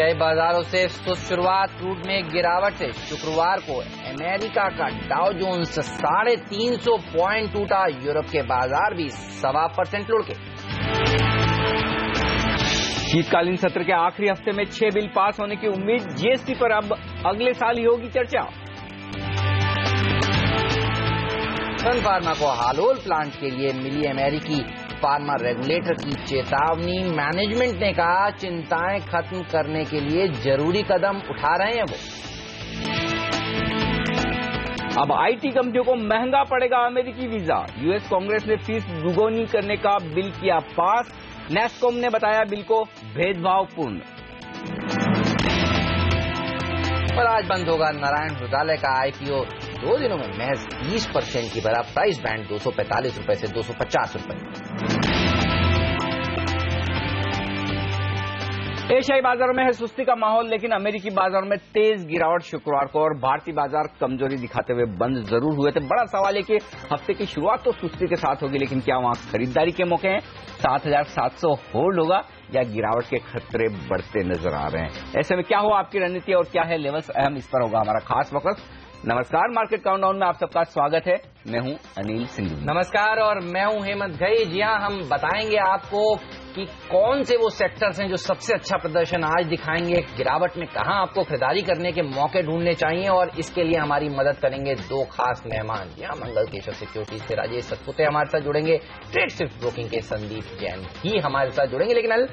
एशियाई बाजारों से सुस्त शुरुआत, क्रूड में गिरावट से शुक्रवार को अमेरिका का डाउ जोन्स 350 पॉइंट टूटा। यूरोप के बाजार भी 1.25% लुढ़के। शीतकालीन सत्र के आखिरी हफ्ते में 6 बिल पास होने की उम्मीद, जीएसटी पर अब अगले साल ही होगी चर्चा। सन फार्मा को हालोल प्लांट के लिए मिली अमेरिकी फार्मा रेगुलेटर की चेतावनी, मैनेजमेंट ने कहा चिंताएं खत्म करने के लिए जरूरी कदम उठा रहे हैं वो। अब आईटी कंपनियों को महंगा पड़ेगा अमेरिकी वीजा, यूएस कांग्रेस ने फीस दुगुनी करने का बिल किया पास, नेस्कॉम ने बताया बिल को भेदभावपूर्ण। और आज बंद होगा नारायण हृदयालय का आईपीओ, 2 दिनों में महज 20% की बढ़ा प्राइस बैंड, 245 रुपए से 250 रुपए। एशियाई बाजारों में है सुस्ती का माहौल, लेकिन अमेरिकी बाजारों में तेज गिरावट शुक्रवार को, और भारतीय बाजार कमजोरी दिखाते हुए बंद जरूर हुए थे। बड़ा सवाल है कि हफ्ते की शुरुआत तो सुस्ती के साथ होगी, लेकिन क्या वहां खरीदारी के मौके हैं? 7,700 होल्ड होगा या गिरावट के खतरे बढ़ते नजर आ रहे हैं? ऐसे में क्या हो आपकी रणनीति और क्या है लेवल्स अहम, इस पर होगा हमारा खास फोकस। नमस्कार, मार्केट काउंटडाउन में आप सबका स्वागत है। मैं हूं अनिल सिंह। नमस्कार, और मैं हूं हेमंत घई। जी हां, हम बताएंगे आपको कि कौन से वो सेक्टर्स हैं जो सबसे अच्छा प्रदर्शन आज दिखाएंगे, गिरावट में कहां आपको खरीदारी करने के मौके ढूंढने चाहिए, और इसके लिए हमारी मदद करेंगे 2 खास मेहमान। जी हां, मंगल केशव सिक्योरिटीज से राजेश सतपुते हमारे साथ जुड़ेंगे, ट्रेड स्विफ्ट ब्रोकिंग के संदीप जैन भी हमारे साथ जुड़ेंगे। लेकिन अल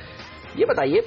ये बताइए,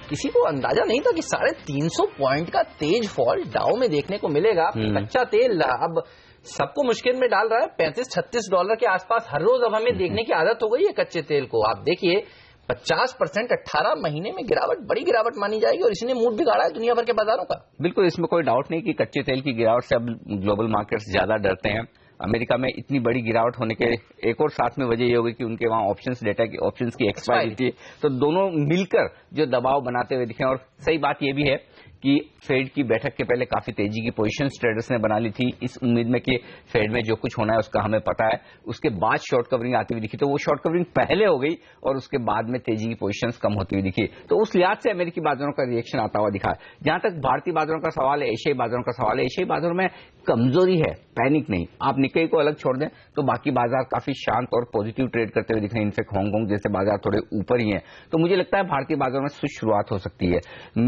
किसी को अंदाजा नहीं था कि 350 पॉइंट का तेज फॉल डाउ में देखने को मिलेगा। कच्चा तेल अब सबको मुश्किल में डाल रहा है, $35-36 के आसपास हर रोज अब हमें देखने की आदत हो गई है कच्चे तेल को। आप देखिए 50% 18 महीने में गिरावट, बड़ी गिरावट मानी जाएगी, और इसने मूड बिगाड़ा है दुनिया भर के बाजारों का। बिल्कुल, इसमें कोई डाउट नहीं कि कच्चे तेल की गिरावट से अब ग्लोबल मार्केट्स ज्यादा डरते हैं। अमेरिका में इतनी बड़ी गिरावट होने के एक और साथ में वजह ये होगी कि उनके वहां ऑप्शंस की एक्सपायरी थी, तो दोनों मिलकर जो दबाव बनाते हुए दिखे। और सही बात यह भी है कि फेड की बैठक के पहले काफी तेजी की पोजीशंस ट्रेडर्स ने बना ली थी, इस उम्मीद में कि फेड में जो कुछ होना है उसका हमें पता है। उसके बाद शॉर्ट कवरिंग आती हुई दिखी, तो वो शॉर्ट कवरिंग पहले हो गई और उसके बाद में तेजी की पोजीशंस कम होती हुई दिखी। तो उस लिहाज से अमेरिकी बाजारों का रिएक्शन आता हुआ दिखा। जहां तक भारतीय बाजारों का सवाल है, एशियाई बाजारों का सवाल है, एशियाई बाजारों में कमजोरी है, पैनिक नहीं। आप निक्केई को अलग छोड़ दें तो बाकी बाजार काफी शांत और पॉजिटिव ट्रेड करते हुए दिख रहे हैं। इनफैक्ट हांगकांग जैसे बाजार थोड़े ऊपर ही हैं। तो मुझे लगता है भारतीय बाजारों में सुस्त शुरुआत हो सकती है।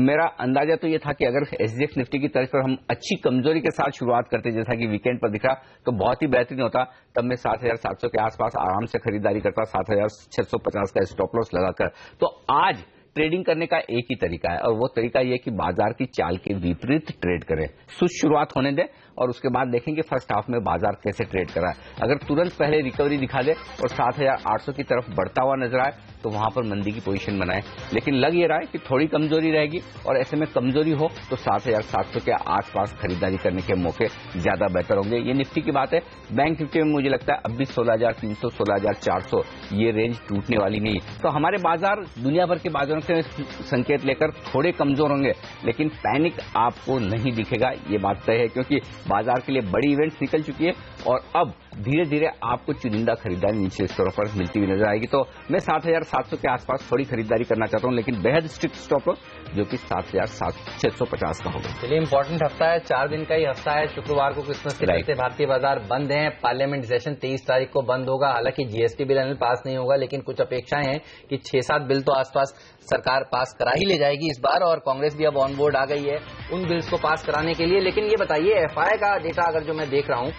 मेरा अंदाजा तो यह था कि अगर एसजीएक्स निफ्टी की तर्ज पर हम अच्छी कमजोरी के साथ शुरुआत करते, जैसा कि वीकेंड पर दिखा, तो बहुत ही बेहतरीन होता। तब मैं 7,700 के आसपास आराम से खरीदारी करता, 7,650 का स्टॉप लॉस लगाकर। तो आज ट्रेडिंग करने का एक ही तरीका है, और वो तरीका यह कि बाजार की चाल के विपरीत ट्रेड करें। सुस्त शुरुआत होने दें और उसके बाद देखेंगे फर्स्ट हाफ में बाजार कैसे ट्रेड कर रहा है। अगर तुरंत पहले रिकवरी दिखा दे और 7,800 की तरफ बढ़ता हुआ नजर आए तो वहां पर मंदी की पोजीशन बनाए। लेकिन लग ये रहा है कि थोड़ी कमजोरी रहेगी, और ऐसे में कमजोरी हो तो 7,700 के आसपास खरीदारी करने के मौके ज्यादा बेहतर होंगे। ये निफ्टी की बात है। बैंक निफ्टी में मुझे लगता है अब भी 16,300 16,400 ये रेंज टूटने वाली नहीं। तो हमारे बाजार दुनिया भर के बाजारों से संकेत लेकर थोड़े कमजोर होंगे, लेकिन पैनिक आपको नहीं दिखेगा, ये बात तय है, क्योंकि बाजार के लिए बड़ी इवेंट्स निकल चुकी है और अब धीरे धीरे आपको चुनिंदा खरीदारी नीचे स्टोर पर मिलती हुई नजर आएगी। तो मैं 7,700 के आसपास थोड़ी खरीदारी करना चाहता हूं, लेकिन बेहद स्ट्रिक्ट स्टॉप लॉस जो कि 7,650 का होगा। चलिए, इंपॉर्टेंट हफ्ता है, 4 दिन का ही हफ्ता है। शुक्रवार को क्रिसमस के चलते भारतीय बाजार बंद हैं। पार्लियामेंट सेशन 23 तारीख को बंद होगा। हालांकि जीएसटी बिल अनिल पास नहीं होगा, लेकिन कुछ अपेक्षाएं हैं कि 6-7 बिल तो आसपास सरकार पास करा ही ले जाएगी इस बार, और कांग्रेस भी अब ऑन बोर्ड आ गई है उन बिल्स को पास कराने के लिए। लेकिन ये बताइए, एफआई का डेटा अगर जो मैं देख रहा हूं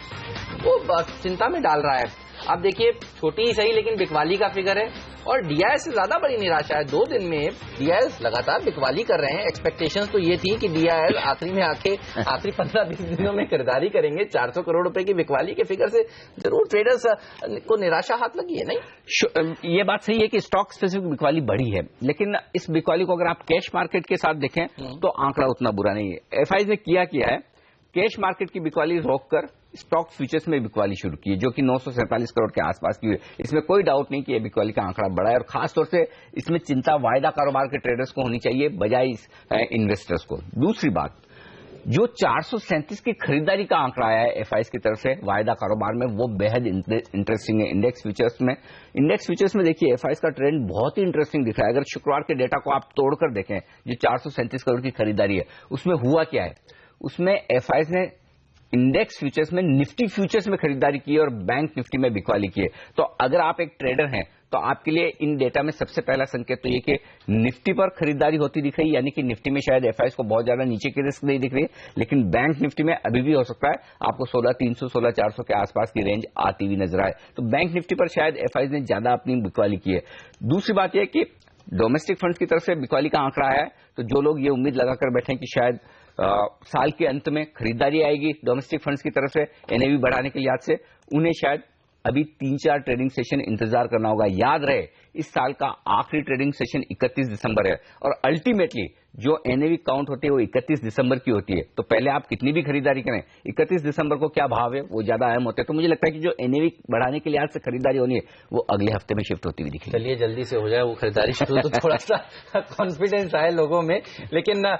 वो चिंता में डाल रहा है। आप देखिए, छोटी ही सही लेकिन बिकवाली का फिगर है, और डीआईएस से ज्यादा बड़ी निराशा है। 2 दिन में डीआईएस लगातार बिकवाली कर रहे हैं। एक्सपेक्टेशंस तो ये थी कि डीआईएस आखिरी में आके आखिरी 15-20 दिनों में खरीदारी करेंगे। 400 करोड़ रुपए की बिकवाली के फिगर से जरूर ट्रेडर्स को निराशा हाथ लगी है, नहीं? ये बात सही है कि स्टॉक स्पेसिफिक बिकवाली बढ़ी है, लेकिन इस बिकवाली को अगर आप कैश मार्केट के साथ देखें तो आंकड़ा उतना बुरा नहीं है। एफआई ने किया है, कैश मार्केट की बिकवाली रोककर स्टॉक फ्यूचर्स में बिकवाली शुरू की, जो कि 947 करोड़ के आसपास की हुई। इसमें कोई डाउट नहीं कि यह बिकवाली का आंकड़ा बढ़ा है, और खासतौर से इसमें चिंता वायदा कारोबार के ट्रेडर्स को होनी चाहिए बजाय इन्वेस्टर्स को। दूसरी बात, जो 437 की खरीदारी का आंकड़ा आया है एफआईएस की तरफ से वायदा कारोबार में, वो बेहद इंटरेस्टिंग है। इंडेक्स फ्यूचर्स में देखिए एफआईएस का ट्रेंड बहुत ही इंटरेस्टिंग दिख रहा है। अगर शुक्रवार के डेटा को आप तोड़कर देखें, जो 437 करोड़ की खरीदारी है उसमें हुआ क्या है, उसमें एफआईएस ने इंडेक्स फ्यूचर्स में निफ्टी फ्यूचर्स में खरीदारी की है और बैंक निफ्टी में बिकवाली की है। तो अगर आप एक ट्रेडर हैं तो आपके लिए इन डेटा में सबसे पहला संकेत तो ये कि निफ्टी पर खरीदारी होती दिख रही है, यानी कि निफ्टी में शायद एफआईएस को बहुत ज्यादा नीचे की रिस्क नहीं दिख रही है, लेकिन बैंक निफ्टी में अभी भी हो सकता है आपको 16,300 16,400 के आसपास की रेंज आती हुई नजर आए। तो बैंक निफ्टी पर शायद एफआईएस ने ज्यादा अपनी बिकवाली की है। दूसरी बात यह कि डोमेस्टिक फंड्स की तरफ से बिकवाली का आंकड़ा आया है, तो जो लोग ये उम्मीद लगाकर बैठे हैं कि शायद साल के अंत में खरीदारी आएगी डोमेस्टिक फंड्स की तरफ से एनएवी बढ़ाने के लिहाज से, उन्हें शायद अभी 3-4 ट्रेडिंग सेशन इंतजार करना होगा। याद रहे इस साल का आखिरी ट्रेडिंग सेशन 31 दिसंबर है और अल्टीमेटली जो एनएवी काउंट होती है वो 31 दिसंबर की होती है। तो पहले आप कितनी भी खरीदारी करें, 31 दिसंबर को क्या भाव है वो ज्यादा अहम होते हैं। तो मुझे लगता है कि जो एनएवी बढ़ाने के लिहाज से खरीदारी होनी है वो अगले हफ्ते में शिफ्ट होती हुई दिखेगी। चलिए जल्दी से हो जाए वो खरीदारी शुरू, तो थोड़ा सा कॉन्फिडेंस आए लोगों में। लेकिन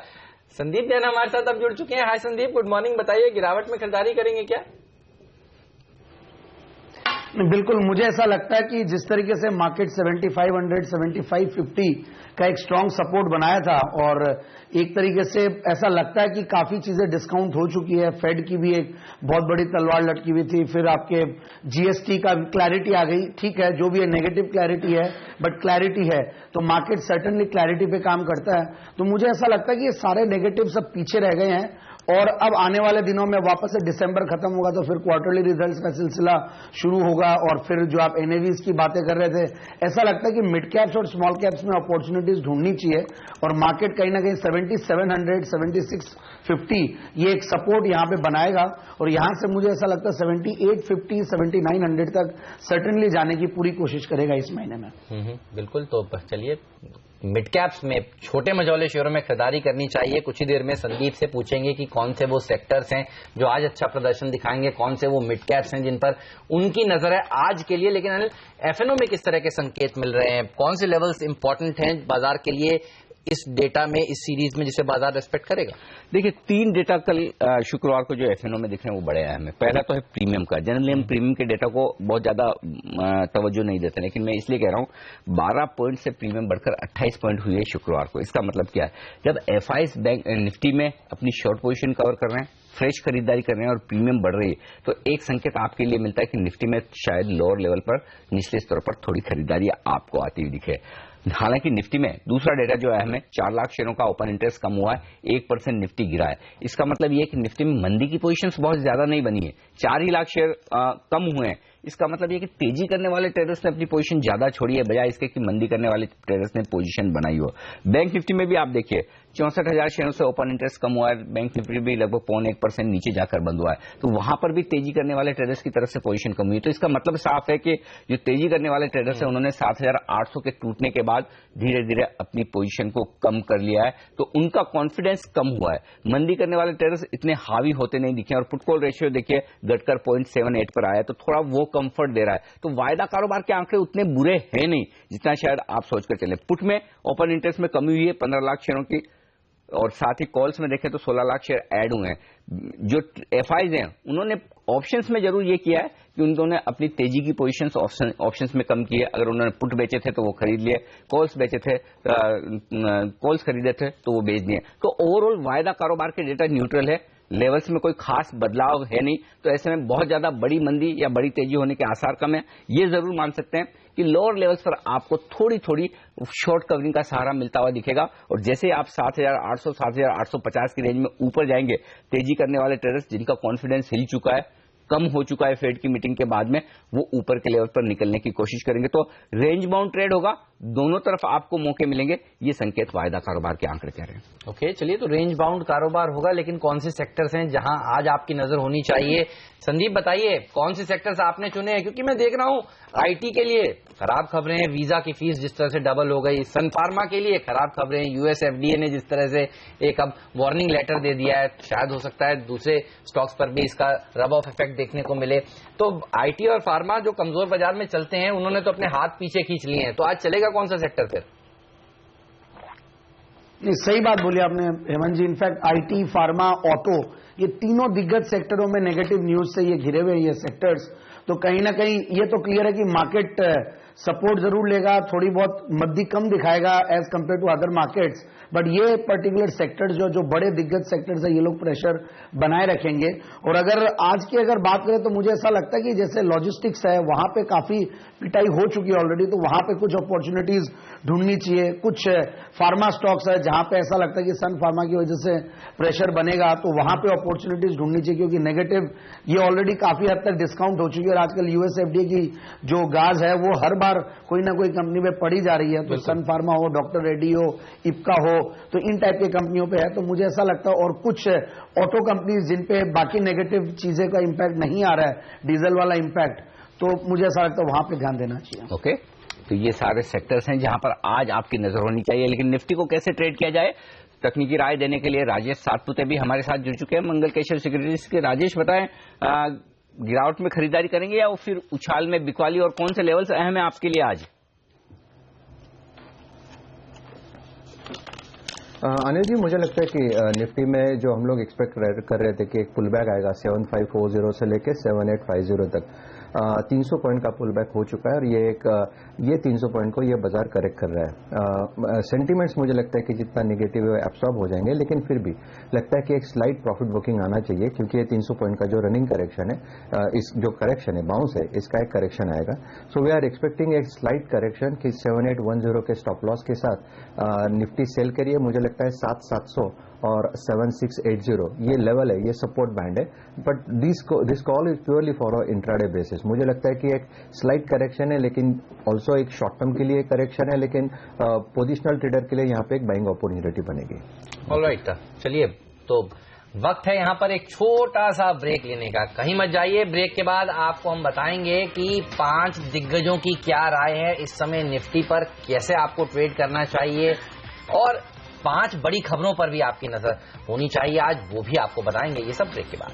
संदीप जैन हमारे साथ अब जुड़ चुके हैं। हाय संदीप, गुड मॉर्निंग। बताइए गिरावट में खरीदारी करेंगे क्या? बिल्कुल, मुझे ऐसा लगता है कि जिस तरीके से मार्केट 7500 7550 का एक स्ट्रांग सपोर्ट बनाया था और एक तरीके से ऐसा लगता है कि काफी चीजें डिस्काउंट हो चुकी है। फेड की भी एक बहुत बड़ी तलवार लटकी हुई थी, फिर आपके जीएसटी का क्लैरिटी आ गई। ठीक है, जो भी है नेगेटिव क्लैरिटी है बट क्लैरिटी है, तो मार्केट सर्टनली क्लैरिटी पे काम करता है। तो मुझे ऐसा लगता है कि ये सारे नेगेटिव सब पीछे रह गए हैं और अब आने वाले दिनों में वापस से दिसंबर खत्म होगा तो फिर क्वार्टरली रिजल्ट्स का सिलसिला शुरू होगा और फिर जो आप एनएवीज की बातें कर रहे थे, ऐसा लगता है कि मिड कैप्स और स्मॉल कैप्स में अपॉर्चुनिटीज ढूंढनी चाहिए और मार्केट कहीं ना कहीं 7700 7650 ये एक सपोर्ट यहां पे बनाएगा और यहां से मुझे ऐसा लगता है 7850 7900 तक सर्टेनली जाने की पूरी कोशिश करेगा इस महीने में। बिल्कुल, तो चलिए मिड कैप्स में छोटे मझौले शेयरों में खरीदारी करनी चाहिए। कुछ ही देर में संदीप से पूछेंगे कि कौन से वो सेक्टर्स हैं जो आज अच्छा प्रदर्शन दिखाएंगे, कौन से वो मिड कैप्स हैं जिन पर उनकी नजर है आज के लिए। लेकिन अनिल, एफएनओ में किस तरह के संकेत मिल रहे हैं, कौन से लेवल्स इंपॉर्टेंट हैं बाजार के लिए इस डेटा में, इस सीरीज में, जिसे बाजार रेस्पेक्ट करेगा? देखिए 3 डेटा कल शुक्रवार को जो एफएनओ में दिख रहे हैं वो बड़े अहम है। पहला तो है प्रीमियम का। जनरली हम प्रीमियम के डेटा को बहुत ज्यादा तवज्जो नहीं देते, लेकिन मैं इसलिए कह रहा हूं 12 पॉइंट से प्रीमियम बढ़कर 28 पॉइंट हुई है शुक्रवार को। इसका मतलब क्या है, जब एफआईएस बैंक निफ्टी में अपनी शॉर्ट पोजीशन कवर कर रहे हैं, फ्रेश खरीदारी कर रहे हैं और प्रीमियम बढ़ रही है, तो एक संकेत आपके लिए मिलता है कि निफ्टी में शायद लोअर लेवल पर, निचले स्तर पर थोड़ी खरीदारी आपको आती हुई दिखे। हालांकि निफ्टी में दूसरा डेटा जो अहम है, 4 लाख शेयरों का ओपन इंटरेस्ट कम हुआ है, 1% निफ्टी गिरा है। इसका मतलब ये कि निफ्टी में मंदी की पोजीशंस बहुत ज्यादा नहीं बनी है, 4 ही लाख शेयर कम हुए हैं। इसका मतलब ये कि तेजी करने वाले ट्रेडर्स ने अपनी पोजीशन ज्यादा छोड़ी है, बजाय इसके कि मंदी करने वाले ट्रेडर्स ने पोजीशन बनाई हो। बैंक निफ्टी में भी आप देखिए 64,000 शेयरों से ओपन इंटरेस्ट कम हुआ है, बैंक निफ्टी भी लगभग 0.1% नीचे जाकर बंद हुआ है। तो वहां पर भी तेजी करने वाले ट्रेडर्स की तरफ से पोजीशन कम हुई। तो इसका मतलब साफ है कि जो तेजी करने वाले ट्रेडर्स है उन्होंने 7,800 के टूटने के बाद धीरे धीरे अपनी पोजीशन को कम कर लिया है, तो उनका कॉन्फिडेंस कम हुआ है। मंदी करने वाले ट्रेडर्स इतने हावी होते नहीं दिखे और पुट कॉल रेशियो देखिए घटकर 0.78 पर आया, तो थोड़ा वो कंफर्ट दे रहा है। तो वायदा कारोबार के आंकड़े उतने बुरे हैं नहीं जितना शायद आप सोचकर चले। पुट में ओपन इंटरेस्ट में कमी हुई है 15 लाख शेयरों की, और साथ ही कॉल्स में देखें तो 16 लाख शेयर ऐड हुए हैं। जो एफआईज हैं उन्होंने ऑप्शंस में जरूर ये किया है कि उन्होंने अपनी तेजी की पोजीशंस ऑप्शंस में कम की है। अगर उन्होंने पुट बेचे थे तो वो खरीद लिए, कॉल्स बेचे थे, कॉल्स खरीदे थे तो वो बेच दिए। तो ओवरऑल वायदा कारोबार के डेटा न्यूट्रल है, लेवल्स में कोई खास बदलाव है नहीं। तो ऐसे में बहुत ज्यादा बड़ी मंदी या बड़ी तेजी होने के आसार कम है। ये जरूर मान सकते हैं कि लोअर लेवल्स पर आपको थोड़ी थोड़ी शॉर्ट कवरिंग का सहारा मिलता हुआ दिखेगा, और जैसे आप 7,800 7,850 की रेंज में ऊपर जाएंगे, तेजी करने वाले ट्रेडर्स जिनका कॉन्फिडेंस हिल चुका है, कम हो चुका है फेड की मीटिंग के बाद में, वो ऊपर के लेवल पर निकलने की कोशिश करेंगे। तो रेंज बाउंड ट्रेड होगा, दोनों तरफ आपको मौके मिलेंगे, ये संकेत वायदा कारोबार के आंकड़े कह रहे हैं। ओके, चलिए, तो रेंज बाउंड कारोबार होगा, लेकिन कौन से सेक्टर्स हैं जहां आज आपकी नजर होनी चाहिए? संदीप बताइए कौन से सेक्टर्स आपने चुने हैं, क्योंकि मैं देख रहा हूं आईटी के लिए खराब खबरें हैं, वीजा की फीस जिस तरह से डबल हो गई, सन फार्मा के लिए खराब खबरें, यूएस एफडीए ने जिस तरह से एक अब वार्निंग लेटर दे दिया है, शायद हो सकता है दूसरे स्टॉक्स पर भी इसका रब ऑफ इफेक्ट देखने को मिले। तो आईटी और फार्मा जो कमजोर बाजार में चलते हैं, उन्होंने तो अपने हाथ पीछे खींच लिए हैं, तो आज चलेगा कौन सा सेक्टर फिर? नहीं, सही बात बोली आपने हेमंत जी। इनफैक्ट आईटी, फार्मा, ऑटो, ये तीनों दिग्गज सेक्टरों में नेगेटिव न्यूज से ये घिरे हुए ये सेक्टर्स। तो कहीं ना कहीं ये तो क्लियर है कि मार्केट सपोर्ट जरूर लेगा, थोड़ी बहुत मद्दी कम दिखाएगा as compare to other markets, but ये पर्टिकुलर सेक्टर्स जो बड़े दिग्गज सेक्टर्स है, ये लोग प्रेशर बनाए रखेंगे। और अगर आज की अगर बात करें तो मुझे ऐसा लगता है कि जैसे लॉजिस्टिक्स है, वहां पे काफी पिटाई हो चुकी है ऑलरेडी, तो वहां पे कुछ अपॉर्चुनिटीज ढूंढनी चाहिए। कुछ फार्मा स्टॉक्स है जहां पे ऐसा लगता है कि सन फार्मा की वजह से प्रेशर बनेगा, तो वहां पे अपॉर्चुनिटीज ढूंढनी चाहिए, क्योंकि नेगेटिव ये ऑलरेडी काफी हद तक डिस्काउंट हो चुकी है। और आजकल यूएसएफडीए की जो गाज है वो हर बार कोई ना कोई कंपनी में पड़ी जा रही है, तो सन फार्मा हो, डॉक्टर रेड्डी हो, इप्का हो, तो इन टाइप की कंपनियों पे है। तो मुझे ऐसा लगता है, और कुछ ऑटो कंपनीज जिन पे बाकी नेगेटिव चीजें का इंपैक्ट नहीं आ रहा है, डीजल वाला इंपैक्ट, तो मुझे ऐसा लगता है वहां पे ध्यान देना चाहिए। ओके, तो ये सारे सेक्टर्स हैं जहां पर आज आपकी नजर होनी चाहिए। लेकिन निफ्टी को कैसे ट्रेड किया जाए, तकनीकी राय देने के लिए राजेश सातपुते भी हमारे साथ जुड़ चुके हैं, मंगल केशर सिक्योरिटीज के। राजेश, बताएं, गिरावट में खरीदारी करेंगे या फिर उछाल में बिकवाली, और कौन से लेवल्स अहम है आपके लिए आज? अनिल जी, मुझे लगता है कि निफ्टी में जो हम लोग एक्सपेक्ट कर रहे थे कि एक पुल बैक आएगा 7540 से लेके 7850 तक, 300 पॉइंट का पुल बैक हो चुका है, और ये 300 पॉइंट को ये बाजार करेक्ट कर रहा है। सेंटीमेंट्स मुझे लगता है कि जितना निगेटिव है एब्सॉर्ब हो जाएंगे, लेकिन फिर भी लगता है कि एक स्लाइट प्रॉफिट बुकिंग आना चाहिए, क्योंकि ये 300 पॉइंट का जो रनिंग करेक्शन है, इस जो करेक्शन है, बाउंस है, इसका एक करेक्शन आएगा। सो वी आर एक्सपेक्टिंग एक स्लाइट करेक्शन कि 7810 के स्टॉप लॉस के साथ निफ्टी सेल करिए। मुझे लगता है 7700 और 7680 ये लेवल है, ये सपोर्ट बैंड है, but this call is purely for a intraday basis. मुझे लगता है कि एक स्लाइट करेक्शन है, लेकिन ऑल्सो एक शॉर्ट टर्म के लिए करेक्शन है, लेकिन पोजिशनल ट्रेडर के लिए यहाँ पे एक बाइंग अपॉर्चुनिटी बनेगी। ऑलराइट, चलिए, तो वक्त है यहाँ पर एक छोटा सा ब्रेक लेने का। कहीं मत जाइए, ब्रेक के बाद आपको हम बताएंगे कि 5 दिग्गजों की क्या राय है इस समय निफ्टी पर, कैसे आपको ट्रेड करना चाहिए, और 5 बड़ी खबरों पर भी आपकी नजर होनी चाहिए आज, वो भी आपको बताएंगे। ये सब ब्रेक के बाद।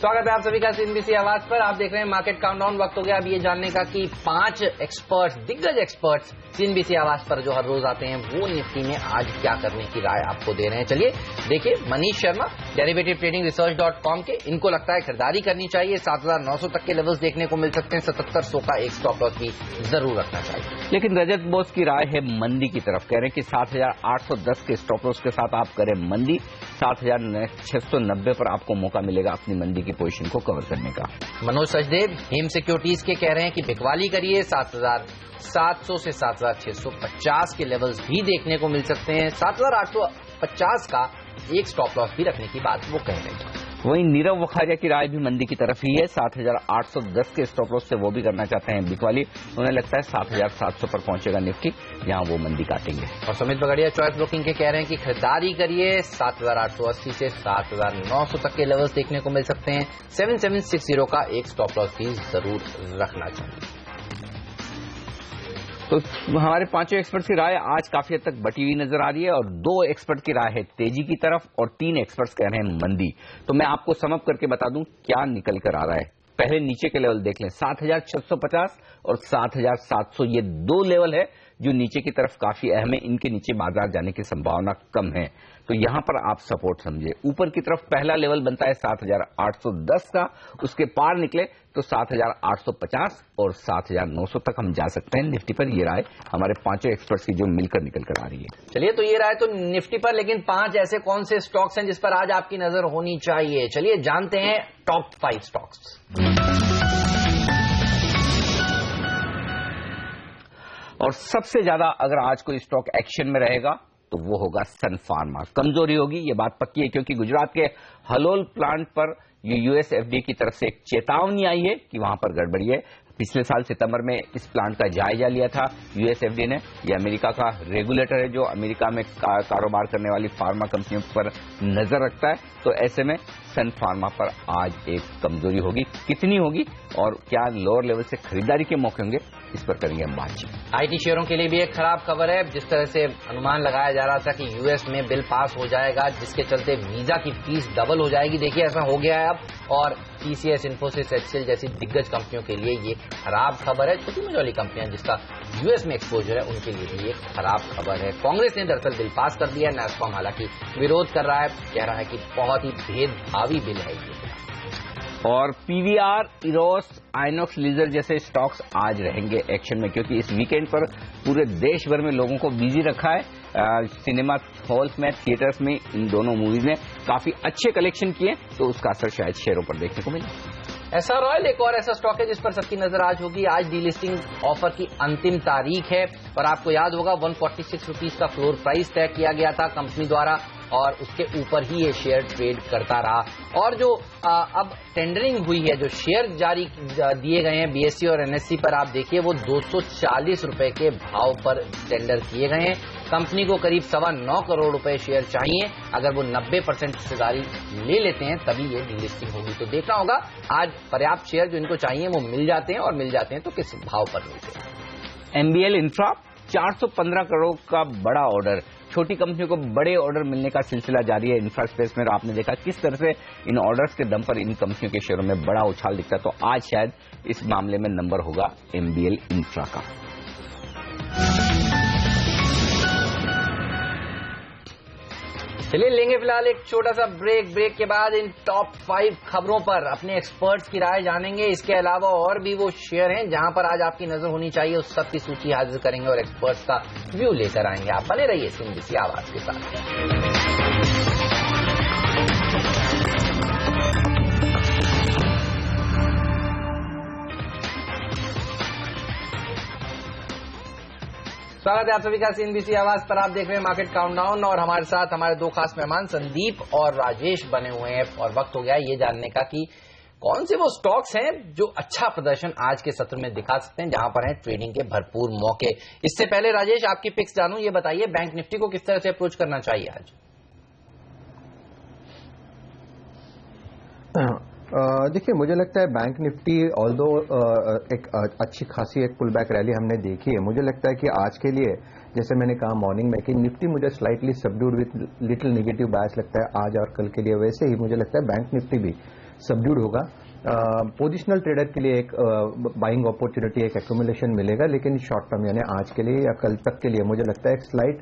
स्वागत है आप सभी का सीएनबीसी आवाज पर। आप देख रहे हैं मार्केट काउंटडाउन। वक्त हो गया अब ये जानने का कि 5 एक्सपर्ट्स, दिग्गज एक्सपर्ट्स सीएनबीसी आवाज पर जो हर रोज आते हैं, वो निफ्टी में आज क्या करने की राय आपको दे रहे हैं। चलिए देखिए, मनीष शर्मा, डेरिवेटिव ट्रेडिंग रिसर्च.com के, इनको लगता है खरीदारी करनी चाहिए, 7900 तक के लेवल्स देखने को मिल सकते हैं, 7700 का एक स्टॉप लॉस भी जरूर रखना चाहिए। लेकिन रजत बोस की राय है मंदी की तरफ, कह रहे हैं कि 7810 के स्टॉप लॉस के साथ आप करें मंदी, 7690 पर आपको मौका मिलेगा अपनी मंदी की पोजीशन को कवर करने का। मनोज सचदेव हेम सिक्योरिटीज के कह रहे हैं कि बिकवाली करिए, 7700 से 7650 के लेवल्स भी देखने को मिल सकते हैं, 7850 का एक स्टॉप लॉस भी रखने की बात वो कह रहे हैं। वहीं नीरव वखारिया की राय भी मंदी की तरफ ही है, 7810 के स्टॉप लॉस से वो भी करना चाहते हैं बिकवाली। उन्हें लगता है 7700 पर पहुंचेगा निफ्टी, जहां वो मंदी काटेंगे। और सुमित बगड़िया चॉइस ब्रोकिंग के कह रहे हैं कि खरीदारी करिए, 7880 से 7900 तक के लेवल्स देखने को मिल सकते हैं, 7760 का एक स्टॉप लॉस भी जरूर रखना चाहिए। तो हमारे 5 एक्सपर्ट्स की राय आज काफी हद तक बटी हुई नजर आ रही है, और 2 एक्सपर्ट की राय है तेजी की तरफ, और 3 एक्सपर्ट्स कह रहे हैं मंदी। तो मैं आपको सम अप करके बता दूं क्या निकल कर आ रहा है। पहले नीचे के लेवल देख लें, 7650 और 7700, ये 2 लेवल है जो नीचे की तरफ काफी अहम है, इनके नीचे बाजार जाने की संभावना कम है, तो यहां पर आप सपोर्ट समझे। ऊपर की तरफ पहला लेवल बनता है 7810 का, उसके पार निकले तो 7850 और 7900 तक हम जा सकते हैं निफ्टी पर। ये राय हमारे 5 एक्सपर्ट्स की जो मिलकर निकल कर आ रही है। चलिए, तो ये राय तो निफ्टी पर, लेकिन 5 ऐसे कौन से स्टॉक्स हैं जिस पर आज आपकी नजर होनी चाहिए। चलिए जानते हैं टॉप 5 स्टॉक्स। और सबसे ज्यादा अगर आज कोई स्टॉक एक्शन में रहेगा तो वो होगा सन फार्मा। कमजोरी होगी, ये बात पक्की है, क्योंकि गुजरात के हलोल प्लांट पर ये यूएस एफडीए की तरफ से एक चेतावनी आई है कि वहां पर गड़बड़ी है। पिछले साल सितंबर में इस प्लांट का जायजा लिया था यूएस एफडीए ने। ये अमेरिका का रेगुलेटर है जो अमेरिका में कारोबार करने वाली फार्मा कंपनियों पर नजर रखता है। तो ऐसे में सन फार्मा पर आज एक कमजोरी होगी, कितनी होगी और क्या लोअर लेवल से खरीदारी के मौके होंगे, इस पर करेंगे हम बातचीत। आईटी शेयरों के लिए भी एक खराब खबर है। जिस तरह से अनुमान लगाया जा रहा था कि यूएस में बिल पास हो जाएगा जिसके चलते वीजा की फीस डबल हो जाएगी, देखिए ऐसा हो गया है अब। और टीसीएस, इन्फोसिस, एचसीएल जैसी दिग्गज कंपनियों के लिए ये खराब खबर है। छोटी मोटी वाली कंपनियां जिसका यूएस में एक्सपोजर है उनके लिए भी ये खराब खबर है। कांग्रेस ने दरअसल बिल पास कर दिया है। नैसकॉम हालांकि विरोध कर रहा है, कह रहा है कि बहुत ही भेदभावी बिल है ये। और पीवीआर, इरोस, आइनॉक्स लीजर जैसे स्टॉक्स आज रहेंगे एक्शन में, क्योंकि इस वीकेंड पर पूरे देश भर में लोगों को बिजी रखा है। सिनेमा हॉल्स में, थिएटर्स में इन दोनों मूवीज ने काफी अच्छे कलेक्शन किए, तो उसका असर शायद शेयरों पर देखने को मिले। एसआर ऑयल एक और ऐसा स्टॉक है जिस पर सबकी नजर आज होगी। आज डीलिस्टिंग ऑफर की अंतिम तारीख है और आपको याद होगा 146 रुपीज का फ्लोर प्राइस तय किया गया था कंपनी द्वारा और उसके ऊपर ही ये शेयर ट्रेड करता रहा। और जो अब टेंडरिंग हुई है, जो शेयर जारी दिए गए हैं बीएसई और एनएसई पर, आप देखिए वो 240 रुपए के भाव पर टेंडर किए गए हैं। कंपनी को करीब 9.25 करोड़ रुपए शेयर चाहिए। अगर वो 90% हिस्सेदारी ले लेते हैं तभी ये डीलिस्टिंग होगी। तो देखना होगा आज पर्याप्त शेयर जो इनको चाहिए वो मिल जाते हैं और मिल जाते हैं तो किस भाव पर मिलते हैं। एमबीएल इंफ्रा 415 करोड़ का बड़ा ऑर्डर। छोटी कंपनियों को बड़े ऑर्डर मिलने का सिलसिला जारी है इंफ्रा स्पेस में। आपने देखा किस तरह से इन ऑर्डर्स के दम पर इन कंपनियों के शेयरों में बड़ा उछाल दिखता है। तो आज शायद इस मामले में नंबर होगा एमबीएल इंफ्रा का। चलिए लेंगे फिलहाल एक छोटा सा ब्रेक के बाद इन टॉप 5 खबरों पर अपने एक्सपर्ट्स की राय जानेंगे। इसके अलावा और भी वो शेयर हैं जहां पर आज आपकी नजर होनी चाहिए, उस सब की सूची हाजिर करेंगे और एक्सपर्ट्स का व्यू लेकर आएंगे। आप बने रहिए सिंबीसी आवाज के साथ। स्वागत है आप सभी का सीएनबीसी आवाज पर। आप देख रहे हैं मार्केट काउंटडाउन और हमारे साथ हमारे दो खास मेहमान संदीप और राजेश बने हुए हैं और वक्त हो गया ये जानने का कि कौन से वो स्टॉक्स हैं जो अच्छा प्रदर्शन आज के सत्र में दिखा सकते हैं, जहां पर हैं ट्रेडिंग के भरपूर मौके। इससे पहले राजेश आपकी पिक्स जानूं, ये बताइए बैंक निफ्टी को किस तरह से अप्रोच करना चाहिए आज? देखिए मुझे लगता है बैंक निफ्टी ऑल्दो एक अच्छी खासी एक पुल बैक रैली हमने देखी है। मुझे लगता है कि आज के लिए जैसे मैंने कहा मॉर्निंग में कि निफ्टी मुझे slightly subdued with little negative bias लगता है आज और कल के लिए, वैसे ही मुझे लगता है बैंक निफ्टी भी सबड्यूड होगा। पोजिशनल ट्रेडर के लिए एक बाइंग अपॉर्चुनिटी, एक एक्यूमुलेशन मिलेगा, लेकिन शॉर्ट टर्म यानी आज के लिए या कल तक के लिए मुझे लगता है एक स्लाइट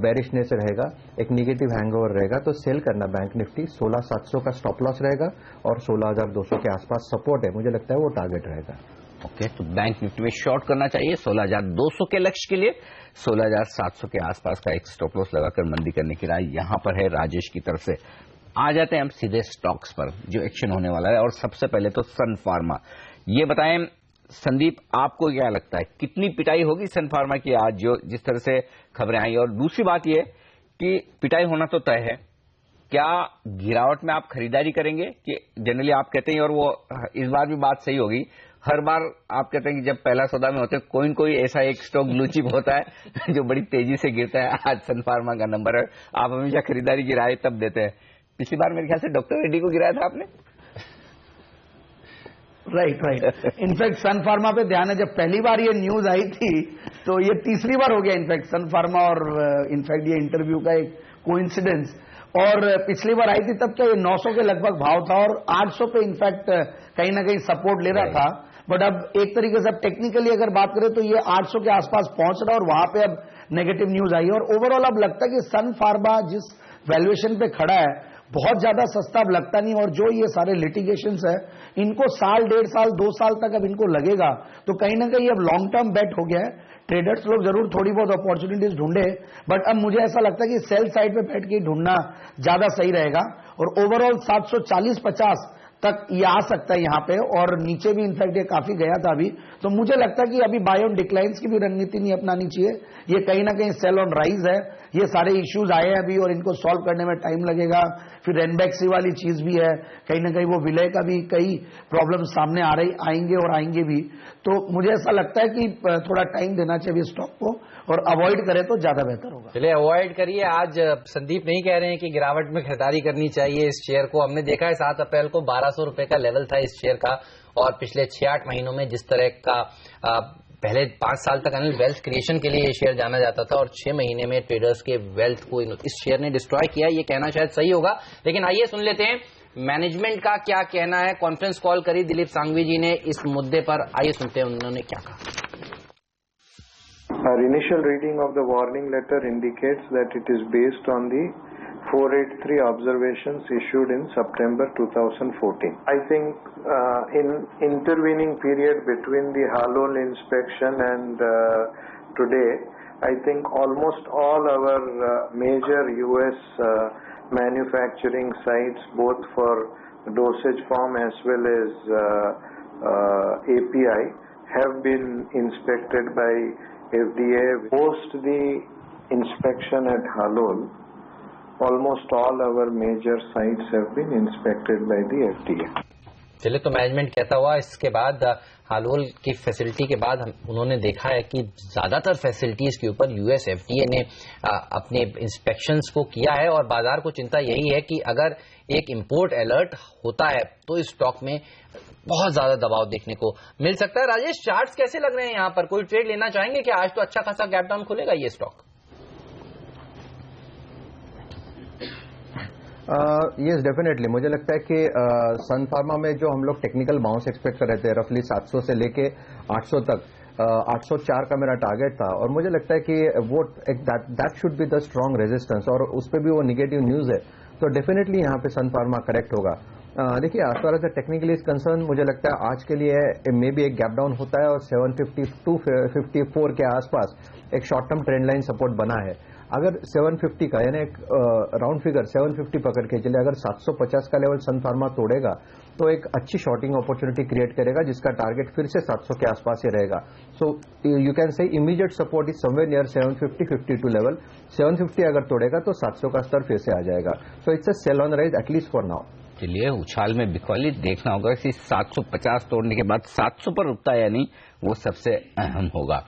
बेरिशनेस रहेगा, एक नेगेटिव हैंगओवर रहेगा। तो सेल करना बैंक निफ्टी 16,700 का स्टॉप लॉस रहेगा और 16,200 के आसपास सपोर्ट है, मुझे लगता है वो टारगेट रहेगा। ओके, तो बैंक निफ्टी में शॉर्ट करना चाहिए 16,200 के लक्ष्य के लिए, 16,700 के आसपास का एक स्टॉप लॉस लगाकर मंदी करने की राय यहां पर है राजेश की तरफ से। आ जाते हैं हम सीधे स्टॉक्स पर जो एक्शन होने वाला है और सबसे पहले तो सन फार्मा। ये बताएं संदीप, आपको क्या लगता है कितनी पिटाई होगी सन फार्मा की आज जो जिस तरह से खबरें आई? और दूसरी बात यह कि पिटाई होना तो तय है, क्या गिरावट में आप खरीदारी करेंगे कि जनरली आप कहते हैं, और वो इस बार भी बात सही होगी, हर बार आप कहते हैं कि जब पहला सौदा में होते हैं कोई न कोई ऐसा एक स्टॉक ब्लू चिप होता है जो बड़ी तेजी से गिरता है। आज सन फार्मा का नंबर है, आप हमेशा खरीदारी की राय तब देते हैं। पिछली बार मेरे ख्याल से डॉक्टर रेड्डी को गिराया था आपने। राइट। इनफैक्ट सन फार्मा पे ध्यान है, जब पहली बार ये न्यूज आई थी तो ये तीसरी बार हो गया इनफैक्ट सन फार्मा और इनफैक्ट ये इंटरव्यू का एक कोइंसिडेंस। और पिछली बार आई थी तब क्या ये 900 के लगभग भाव था और 800 पे इनफैक्ट कहीं ना कहीं सपोर्ट ले रहा था। बट अब एक तरीके से अब टेक्निकली अगर बात करें तो ये 800 के आसपास पहुंच रहा है और वहां पे अब नेगेटिव न्यूज आई है। और ओवरऑल अब लगता है कि सन फार्मा जिस वैल्यूएशन पे खड़ा है बहुत ज्यादा सस्ता अब लगता नहीं। और जो ये सारे लिटिगेशंस है इनको साल, 1.5 साल, 2 साल तक अब इनको लगेगा, तो कहीं ना कहीं अब लॉन्ग टर्म बेट हो गया है। ट्रेडर्स लोग जरूर थोड़ी बहुत अपॉर्चुनिटीज ढूंढे, बट अब मुझे ऐसा लगता है कि सेल साइड पे बैठ के ढूंढना ज्यादा सही रहेगा। और ओवरऑल 740-50 तक ये आ सकता है यहाँ पे, और नीचे भी इनफैक्ट ये काफी गया था अभी। तो मुझे लगता है कि अभी बाय ऑन डिक्लाइंस की भी रणनीति नहीं अपनानी चाहिए। ये कहीं ना कहीं सेल ऑन राइज है। ये सारे इश्यूज आए हैं अभी और इनको सॉल्व करने में टाइम लगेगा। फिर रेनबैक्सी वाली चीज भी है, कहीं ना कहीं वो विलय का भी कई प्रॉब्लम सामने आएंगे और आएंगे भी। तो मुझे ऐसा लगता है कि थोड़ा टाइम देना चाहिए स्टॉक को, और अवॉइड करें तो ज्यादा बेहतर होगा। चलिए अवॉइड करिए। आज संदीप नहीं कह रहे हैं कि गिरावट में खरीदारी करनी चाहिए इस शेयर को। हमने देखा है 7 अप्रैल को 1200 रुपए का लेवल था इस शेयर का, और पिछले 6-8 महीनों में जिस तरह का पहले 5 साल तक अनिल वेल्थ क्रिएशन के लिए ये शेयर जाना जाता था, और 6 महीने में ट्रेडर्स के वेल्थ को इस शेयर ने डिस्ट्रॉय किया। ये कहना शायद सही होगा, लेकिन आइए सुन लेते हैं मैनेजमेंट का क्या कहना है। कॉन्फ्रेंस कॉल करी दिलीप सांघवी जी ने इस मुद्दे पर, आइए सुनते हैं उन्होंने क्या कहा। Our initial reading of the warning letter indicates that it is based on the 483 observations issued in September 2014. I think in intervening period between the Halol inspection and today, I think almost all our major US manufacturing sites, both for dosage form as well as API, have been inspected by FDA. Post the inspection at Halol, almost all our major sites have been inspected by the FDA. चलिए, तो management कहता हुआ इसके बाद हालोल की facility के बाद उन्होंने देखा है कि ज्यादातर फैसिलिटीज के ऊपर यूएस एफडीए ने अपने इंस्पेक्शंस को किया है, और बाजार को चिंता यही है कि अगर एक इंपोर्ट अलर्ट होता है तो इस स्टॉक में बहुत ज्यादा दबाव देखने को मिल सकता है। राजेश, चार्ट्स कैसे लग रहे हैं यहाँ पर? कोई ट्रेड लेना चाहेंगे कि आज तो अच्छा खासा गैप डाउन खुलेगा ये स्टॉक? यस डेफिनेटली, मुझे लगता है कि सन फार्मा में जो हम लोग टेक्निकल बाउंस एक्सपेक्ट कर रहे थे रफली 700 से लेके 800 तक, 804 का मेरा टारगेट था, और मुझे लगता है कि वो that should be the strong resistance, और उस पर भी वो निगेटिव न्यूज है, तो डेफिनेटली यहाँ पे सन फार्मा करेक्ट होगा। देखिए, as far as the technical is concerned, मुझे लगता है आज के लिए मे बी एक गैप डाउन होता है, और 752-54 के आसपास एक short term trend line support बना है। अगर 750 का, यानी एक राउंड फिगर 750 पकड़ के चले, अगर 750 का लेवल सन फार्मा तोड़ेगा तो एक अच्छी शॉर्टिंग अपॉर्चुनिटी क्रिएट करेगा, जिसका टारगेट फिर से 700 के आसपास ही रहेगा। सो यू कैन से immediate support is somewhere near 750-52 level. 750 अगर तोड़ेगा तो 700 का स्तर फिर से आ जाएगा। So it's a cell on rise at least for now. चलिए, उछाल में बिकवाली देखना होगा कि 750 तोड़ने के बाद 700 पर रुकता है या नहीं, वो सबसे अहम होगा।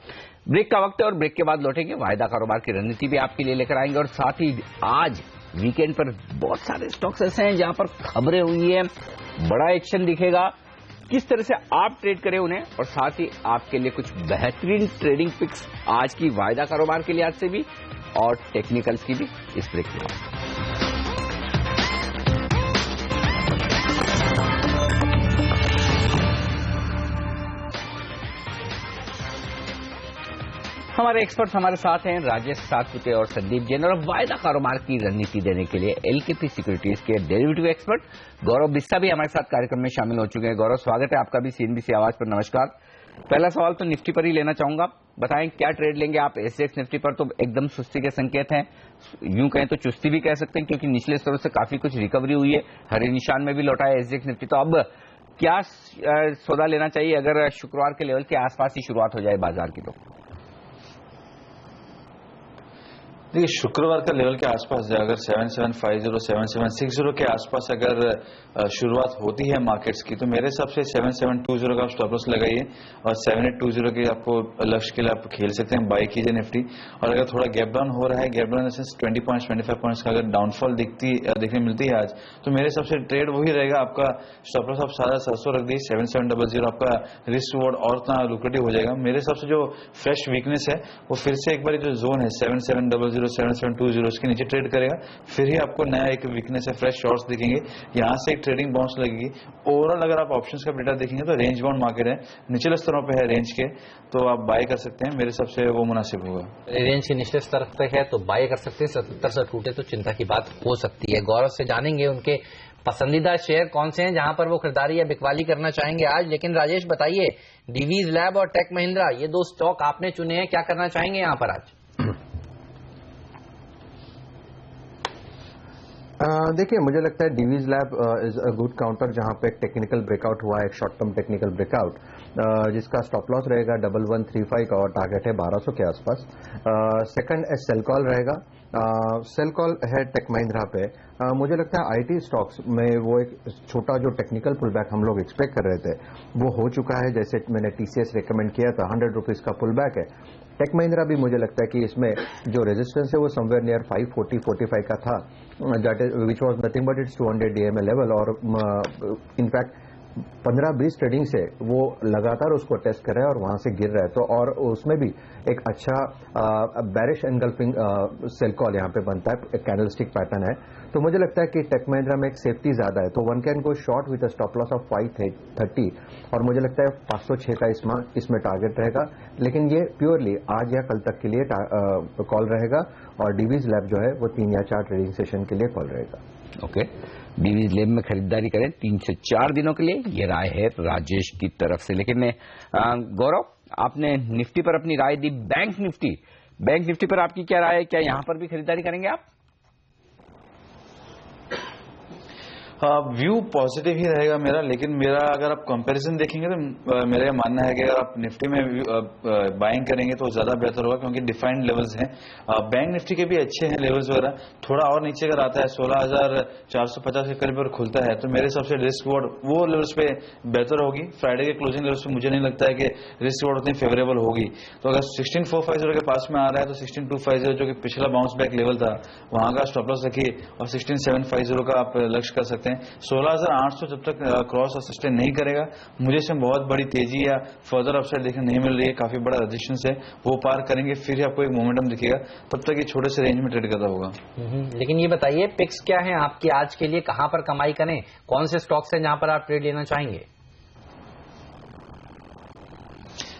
ब्रेक का वक्त है और ब्रेक के बाद लौटेंगे, वायदा कारोबार की रणनीति भी आपके लिए लेकर आएंगे, और साथ ही आज वीकेंड पर बहुत सारे स्टॉक्स ऐसे हैं जहां पर खबरें हुई है, बड़ा एक्शन दिखेगा, किस तरह से आप ट्रेड करें उन्हें, और साथ ही आपके लिए कुछ बेहतरीन ट्रेडिंग पिक्स आज की वायदा कारोबार के लिहाज से भी और टेक्निकल्स की भी इस ब्रेक के बाद। हमारे एक्सपर्ट हमारे साथ हैं राजेश सातपुते और संदीप जैन, और वायदा कारोबार की रणनीति देने के लिए एलकेपी सिक्योरिटीज के डेरिवेटिव एक्सपर्ट गौरव बिस्सा भी हमारे साथ कार्यक्रम में शामिल हो चुके हैं। गौरव, स्वागत है आपका भी सीएनबीसी आवाज पर। नमस्कार। पहला सवाल तो निफ्टी पर ही लेना चाहूंगा, बताएं क्या ट्रेड लेंगे आप? एसजेएक्स निफ्टी पर तो एकदम सुस्ती के संकेत हैं, यूं कहें तो चुस्ती भी कह सकते हैं, क्योंकि निचले स्तरों से काफी कुछ रिकवरी हुई है, हरे निशान में भी लौटा है एसजेएक्स निफ्टी। तो अब क्या सौदा लेना चाहिए अगर शुक्रवार के लेवल के आसपास ही शुरुआत हो जाए बाजार की? तो देखिए, शुक्रवार का लेवल के आसपास अगर 7750 7760 के आसपास अगर शुरुआत होती है मार्केट्स की, तो मेरे हिसाब से 7720 का आप स्टॉप लॉस लगाइए, और 7820 के आपको लक्ष्य के लिए आप खेल सकते हैं, बाय कीजिए निफ्टी। और अगर थोड़ा गैप डाउन हो रहा है, गैप डाउन 20 पॉइंट्स 25 पॉइंट्स का अगर डाउनफॉल देखने मिलती है आज, तो मेरे हिसाब से ट्रेड वही रहेगा आपका। स्टॉप लॉस आप 700 रख दीजिए, 7700 आपका रिस्क रिवॉर्ड और इतना लुक्रेटिव हो जाएगा। मेरे हिसाब से जो फ्रेश वीकनेस है वो फिर से एक बार जो जोन है 7700 7720 उसके नीचे ट्रेड करेगा, फिर ही आपको नया एक वीकनेस है, फ्रेश शॉर्ट्स दिखेंगे, यहाँ से एक ट्रेडिंग बाउंस लगेगी। ओवरऑल अगर आप ऑप्शंस का डेटा देखेंगे तो रेंज बाउंड मार्केट है, निचले स्तरों पे है रेंज के, तो आप बाय कर सकते हैं, मेरे हिसाब से वो मुनासिब होगा। रेंज के निचले स्तर तक है तो बाय कर सकते हैं, 77 से टूटे तो चिंता की बात हो सकती है। गौरव से जानेंगे उनके पसंदीदा शेयर कौन से हैं जहां पर वो खरीदारी या बिकवाली करना चाहेंगे आज। लेकिन राजेश बताइए, डिवीज लैब और टेक महिंद्रा, ये दो स्टॉक आपने चुने हैं, क्या करना चाहेंगे यहां पर आज? देखिए, मुझे लगता है Divi's lab is a good counter, जहां पे एक टेक्निकल ब्रेकआउट हुआ है, एक शॉर्ट टर्म टेक्निकल ब्रेकआउट, जिसका स्टॉप लॉस रहेगा 1135 का और टारगेट है 1200 के आसपास। सेकंड सेल कॉल रहेगा, सेल कॉल है टेक महिंद्रा पे। मुझे लगता है आईटी स्टॉक्स में वो एक छोटा जो टेक्निकल पुल बैक हम लोग एक्सपेक्ट कर रहे थे वो हो चुका है। जैसे मैंने टीसीएस रिकमेंड किया था, 100 रुपीज का पुल बैक है। टेक महिंद्रा भी मुझे लगता है कि इसमें जो रेजिस्टेंस है वो समवेयर नियर 540-45 का था, that is which was nothing but it's 200 DMA level. और इनफैक्ट 15-20 ट्रेडिंग से वो लगातार उसको टेस्ट कर रहा है और वहां से गिर रहा है, तो और उसमें भी एक अच्छा बैरिश एनगल्फिंग सेल कॉल यहाँ पे बनता है, एक कैंडलस्टिक पैटर्न है। तो मुझे लगता है कि टेक महिंद्रा में एक सेफ्टी ज्यादा है, तो one can go short with a stop loss of 530 और मुझे लगता है 506 का इसमें टारगेट रहेगा। लेकिन ये प्योरली आज या कल तक के लिए कॉल रहेगा और डीवीज लैब जो है वो 3 या 4 ट्रेडिंग सेशन के लिए कॉल रहेगा। ओके, डीवीज लैब में खरीदारी करें 3 से 4 दिनों के लिए, ये राय है राजेश की तरफ से। लेकिन गौरव, आपने निफ्टी पर अपनी राय दी, बैंक निफ्टी पर आपकी क्या राय है? क्या यहां पर भी खरीदारी करेंगे आप? व्यू पॉजिटिव ही रहेगा मेरा, लेकिन मेरा अगर आप कंपैरिजन देखेंगे तो मेरा यह मानना है कि अगर आप निफ्टी में बाइंग करेंगे तो ज्यादा बेहतर होगा, क्योंकि डिफाइंड लेवल्स हैं। बैंक निफ्टी के भी अच्छे हैं लेवल्स वगैरह, थोड़ा और नीचे अगर आता है 16,450 के करीब पर खुलता है तो मेरे हिसाब से रिस्क रिवॉर्ड वो लेवल्स पे बेहतर होगी। फ्राइडे के क्लोजिंग लेवल्स पे मुझे नहीं लगता है कि रिस्क रिवॉर्ड उतनी फेवरेबल होगी। तो अगर 16,450 के पास में आ रहा है तो 16,250 जो कि पिछला बाउंस बैक लेवल था वहां का स्टॉप लॉस रखिए और 16,750 का आप लक्ष्य कर सकते हैं। 16,800 जब तक क्रॉस और सस्टेन नहीं करेगा, मुझे इसमें बहुत बड़ी तेजी या फर्दर अपसाइड देखने नहीं मिल रही है। काफी बड़ा रेजिस्टेंस है, वो पार करेंगे फिर ही आपको एक मोमेंटम दिखेगा, तब तक ये छोटे से रेंज में ट्रेड कर रहा होगा। लेकिन ये बताइए, पिक्स क्या है आपकी आज के लिए? कहां पर कमाई करें? कौन से स्टॉक्स हैं जहां पर आप ट्रेड लेना चाहेंगे?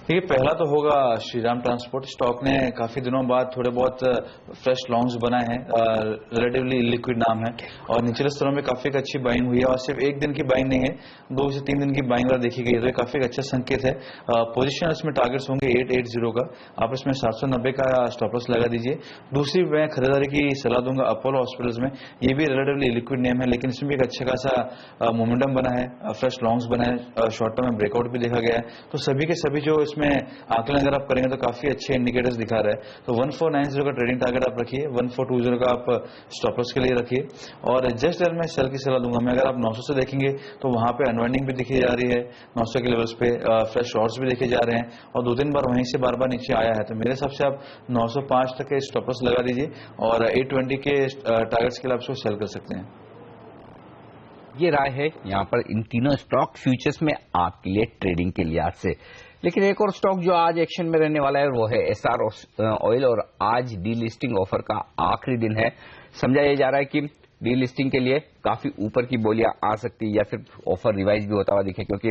देखिए, पहला तो होगा श्रीराम ट्रांसपोर्ट। स्टॉक ने काफी दिनों बाद थोड़े बहुत फ्रेश लॉन्ग्स बनाए हैं, रिलेटिवली लिक्विड नाम है और निचले स्तरों में काफी अच्छी बाइंग हुई है और सिर्फ एक दिन की बाइंग नहीं है, 2 से 3 दिन की बाइंग देखी गई है, तो ये काफी अच्छा संकेत है। पोजीशन इसमें टारगेट्स होंगे 880 का, आप इसमें 790 का स्टॉप लॉस लगा दीजिए। दूसरी मैं खरीदारी की सलाह दूंगा अपोलो हॉस्पिटल्स में, ये भी रिलेटिवली लिक्विड नेम है लेकिन इसमें भी एक अच्छा खासा मोमेंटम बना है, फ्रेश लॉन्ग्स बना है, शॉर्ट टर्म में ब्रेकआउट भी देखा गया है। तो सभी के सभी जो इसमें आंकलन अगर आप करेंगे तो काफी अच्छे इंडिकेटर्स दिखा रहा है। तो 1490 का ट्रेडिंग टारगेट आप रखिए, 1420 का आप स्टॉप लॉस के लिए रखिए और जस्ट एल में सेल की सलाह दूंगा मैं। अगर आप 900 से देखेंगे तो वहां पे अनवाइंडिंग भी दिखी जा रही है, 900 के लेवल्स पे फ्रेश शॉर्ट्स भी देखे जा रहे हैं और 2-3 बार वहीं से बार नीचे आया है। तो मेरे हिसाब से आप 905 तक के स्टॉप लॉस लगा दीजिए और 820 के टारगेट्स के लिए आप उसको सेल कर सकते हैं। ये राय है यहाँ पर इन तीनों स्टॉक फ्यूचर्स में आपके लिए ट्रेडिंग के लिहाज से। लेकिन एक और स्टॉक जो आज एक्शन में रहने वाला है वो है एसआर ऑयल और आज डीलिस्टिंग ऑफर का आखिरी दिन है। समझा यह जा रहा है कि डीलिस्टिंग के लिए काफी ऊपर की बोलियां आ सकती है या फिर ऑफर रिवाइज भी होता हुआ दिखे, क्योंकि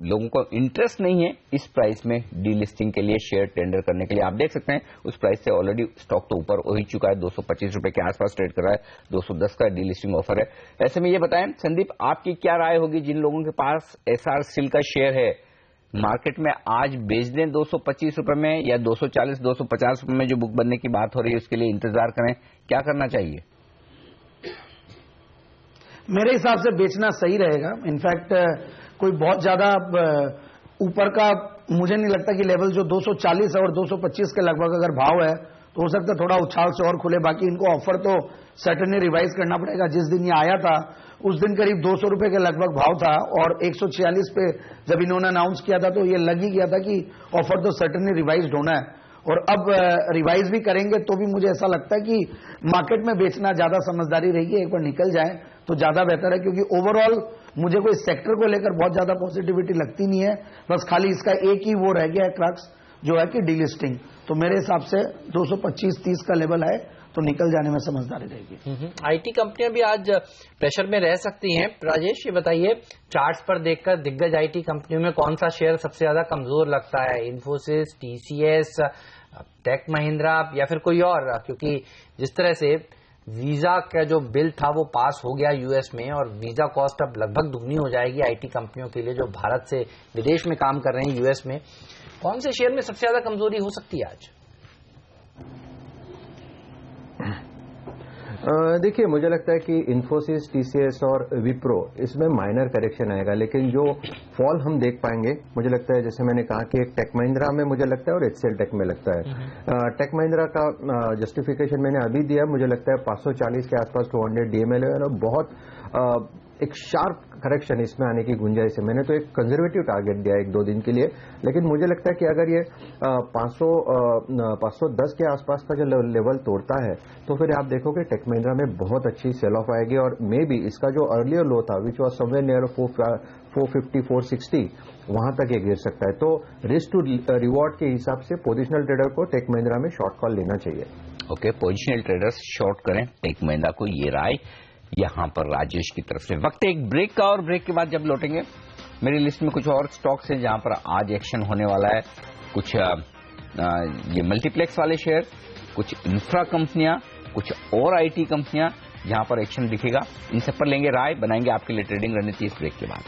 लोगों को इंटरेस्ट नहीं है इस प्राइस में डीलिस्टिंग के लिए शेयर टेंडर करने के लिए। आप देख सकते हैं उस प्राइस से ऑलरेडी स्टॉक तो ऊपर हो ही चुका है, 225 रुपए के आसपास ट्रेड कर रहा है, 210 का डीलिस्टिंग ऑफर है। ऐसे में ये बताएं संदीप, आपकी क्या राय होगी जिन लोगों के पास एसआर स्टील का शेयर है, मार्केट में आज बेच दें 225 रुपए में या 240-250 रुपए में जो बुक बनने की बात हो रही है उसके लिए इंतजार करें? क्या करना चाहिए? मेरे हिसाब से बेचना सही रहेगा। इनफैक्ट कोई बहुत ज्यादा ऊपर का मुझे नहीं लगता कि लेवल जो 240 और 225 के लगभग अगर भाव है तो हो सकता है थोड़ा उछाल से और खुले। बाकी इनको ऑफर तो सर्टेनली रिवाइज करना पड़ेगा। जिस दिन ये आया था उस दिन करीब 200 रुपए के लगभग भाव था और 146 पे जब इन्होंने अनाउंस किया था तो ये लग ही गया था कि ऑफर तो सर्टेनली रिवाइज्ड होना है और अब रिवाइज भी करेंगे तो भी मुझे ऐसा लगता है कि मार्केट में बेचना ज्यादा समझदारी रहेगी। एक बार निकल जाए तो ज्यादा बेहतर है, क्योंकि ओवरऑल मुझे कोई सेक्टर को लेकर बहुत ज्यादा पॉजिटिविटी लगती नहीं है। बस खाली इसका एक ही वो रह गया है क्रक्स, जो है कि डीलिस्टिंग। तो मेरे हिसाब से 225-30 का लेवल है तो निकल जाने में समझदारी रहेगी। आईटी कंपनियां भी आज प्रेशर में रह सकती हैं। राजेश ये बताइए, चार्ट्स पर देखकर दिग्गज आईटी कंपनियों में कौन सा शेयर सबसे ज्यादा कमजोर लगता है? इन्फोसिस, टीसीएस, टेक महिंद्रा या फिर कोई और? क्योंकि जिस तरह से वीजा का जो बिल था वो पास हो गया यूएस में और वीजा कॉस्ट अब लगभग दुगनी हो जाएगी आईटी कंपनियों के लिए जो भारत से विदेश में काम कर रहे हैं यूएस में, कौन से शेयर में सबसे ज्यादा कमजोरी हो सकती है आज? देखिए, मुझे लगता है कि इन्फोसिस, टीसीएस और विप्रो इसमें माइनर करेक्शन आएगा, लेकिन जो फॉल हम देख पाएंगे, मुझे लगता है जैसे मैंने कहा कि एक टेक महिंद्रा में मुझे लगता है और एचसीएल टेक में लगता है। टेक महिंद्रा का जस्टिफिकेशन मैंने अभी दिया, मुझे लगता है 540 के आसपास 200 डीएमएल है और बहुत एक शार्प करेक्शन इसमें आने की गुंजाइश है। मैंने तो एक कंजर्वेटिव टारगेट दिया 1-2 दिन के लिए, लेकिन मुझे लगता है कि अगर ये 510 के आसपास का जो लेवल तोड़ता है तो फिर आप देखोगे टेक महिंद्रा में बहुत अच्छी सेल ऑफ आएगी और मे बी इसका जो अर्लियर लो था विच वॉज समवेयर नियर 450 460 वहां तक ये गिर सकता है। तो रिस्क टू रिवॉर्ड के हिसाब से पोजिशनल ट्रेडर को टेक महिंद्रा में शॉर्ट कॉल लेना चाहिए। ओके, पोजिशनल ट्रेडर्स शॉर्ट करें टेक महिंद्रा को, ये राय यहां पर राजेश की तरफ से। वक्त एक ब्रेक का, और ब्रेक के बाद जब लौटेंगे मेरी लिस्ट में कुछ और स्टॉक्स हैं जहां पर आज एक्शन होने वाला है। कुछ ये मल्टीप्लेक्स वाले शेयर, कुछ इंफ्रा कंपनियां, कुछ और आईटी कंपनियां जहां पर एक्शन दिखेगा। इन सब पर लेंगे राय, बनाएंगे आपके लिए ट्रेडिंग रणनीति इस ब्रेक के बाद।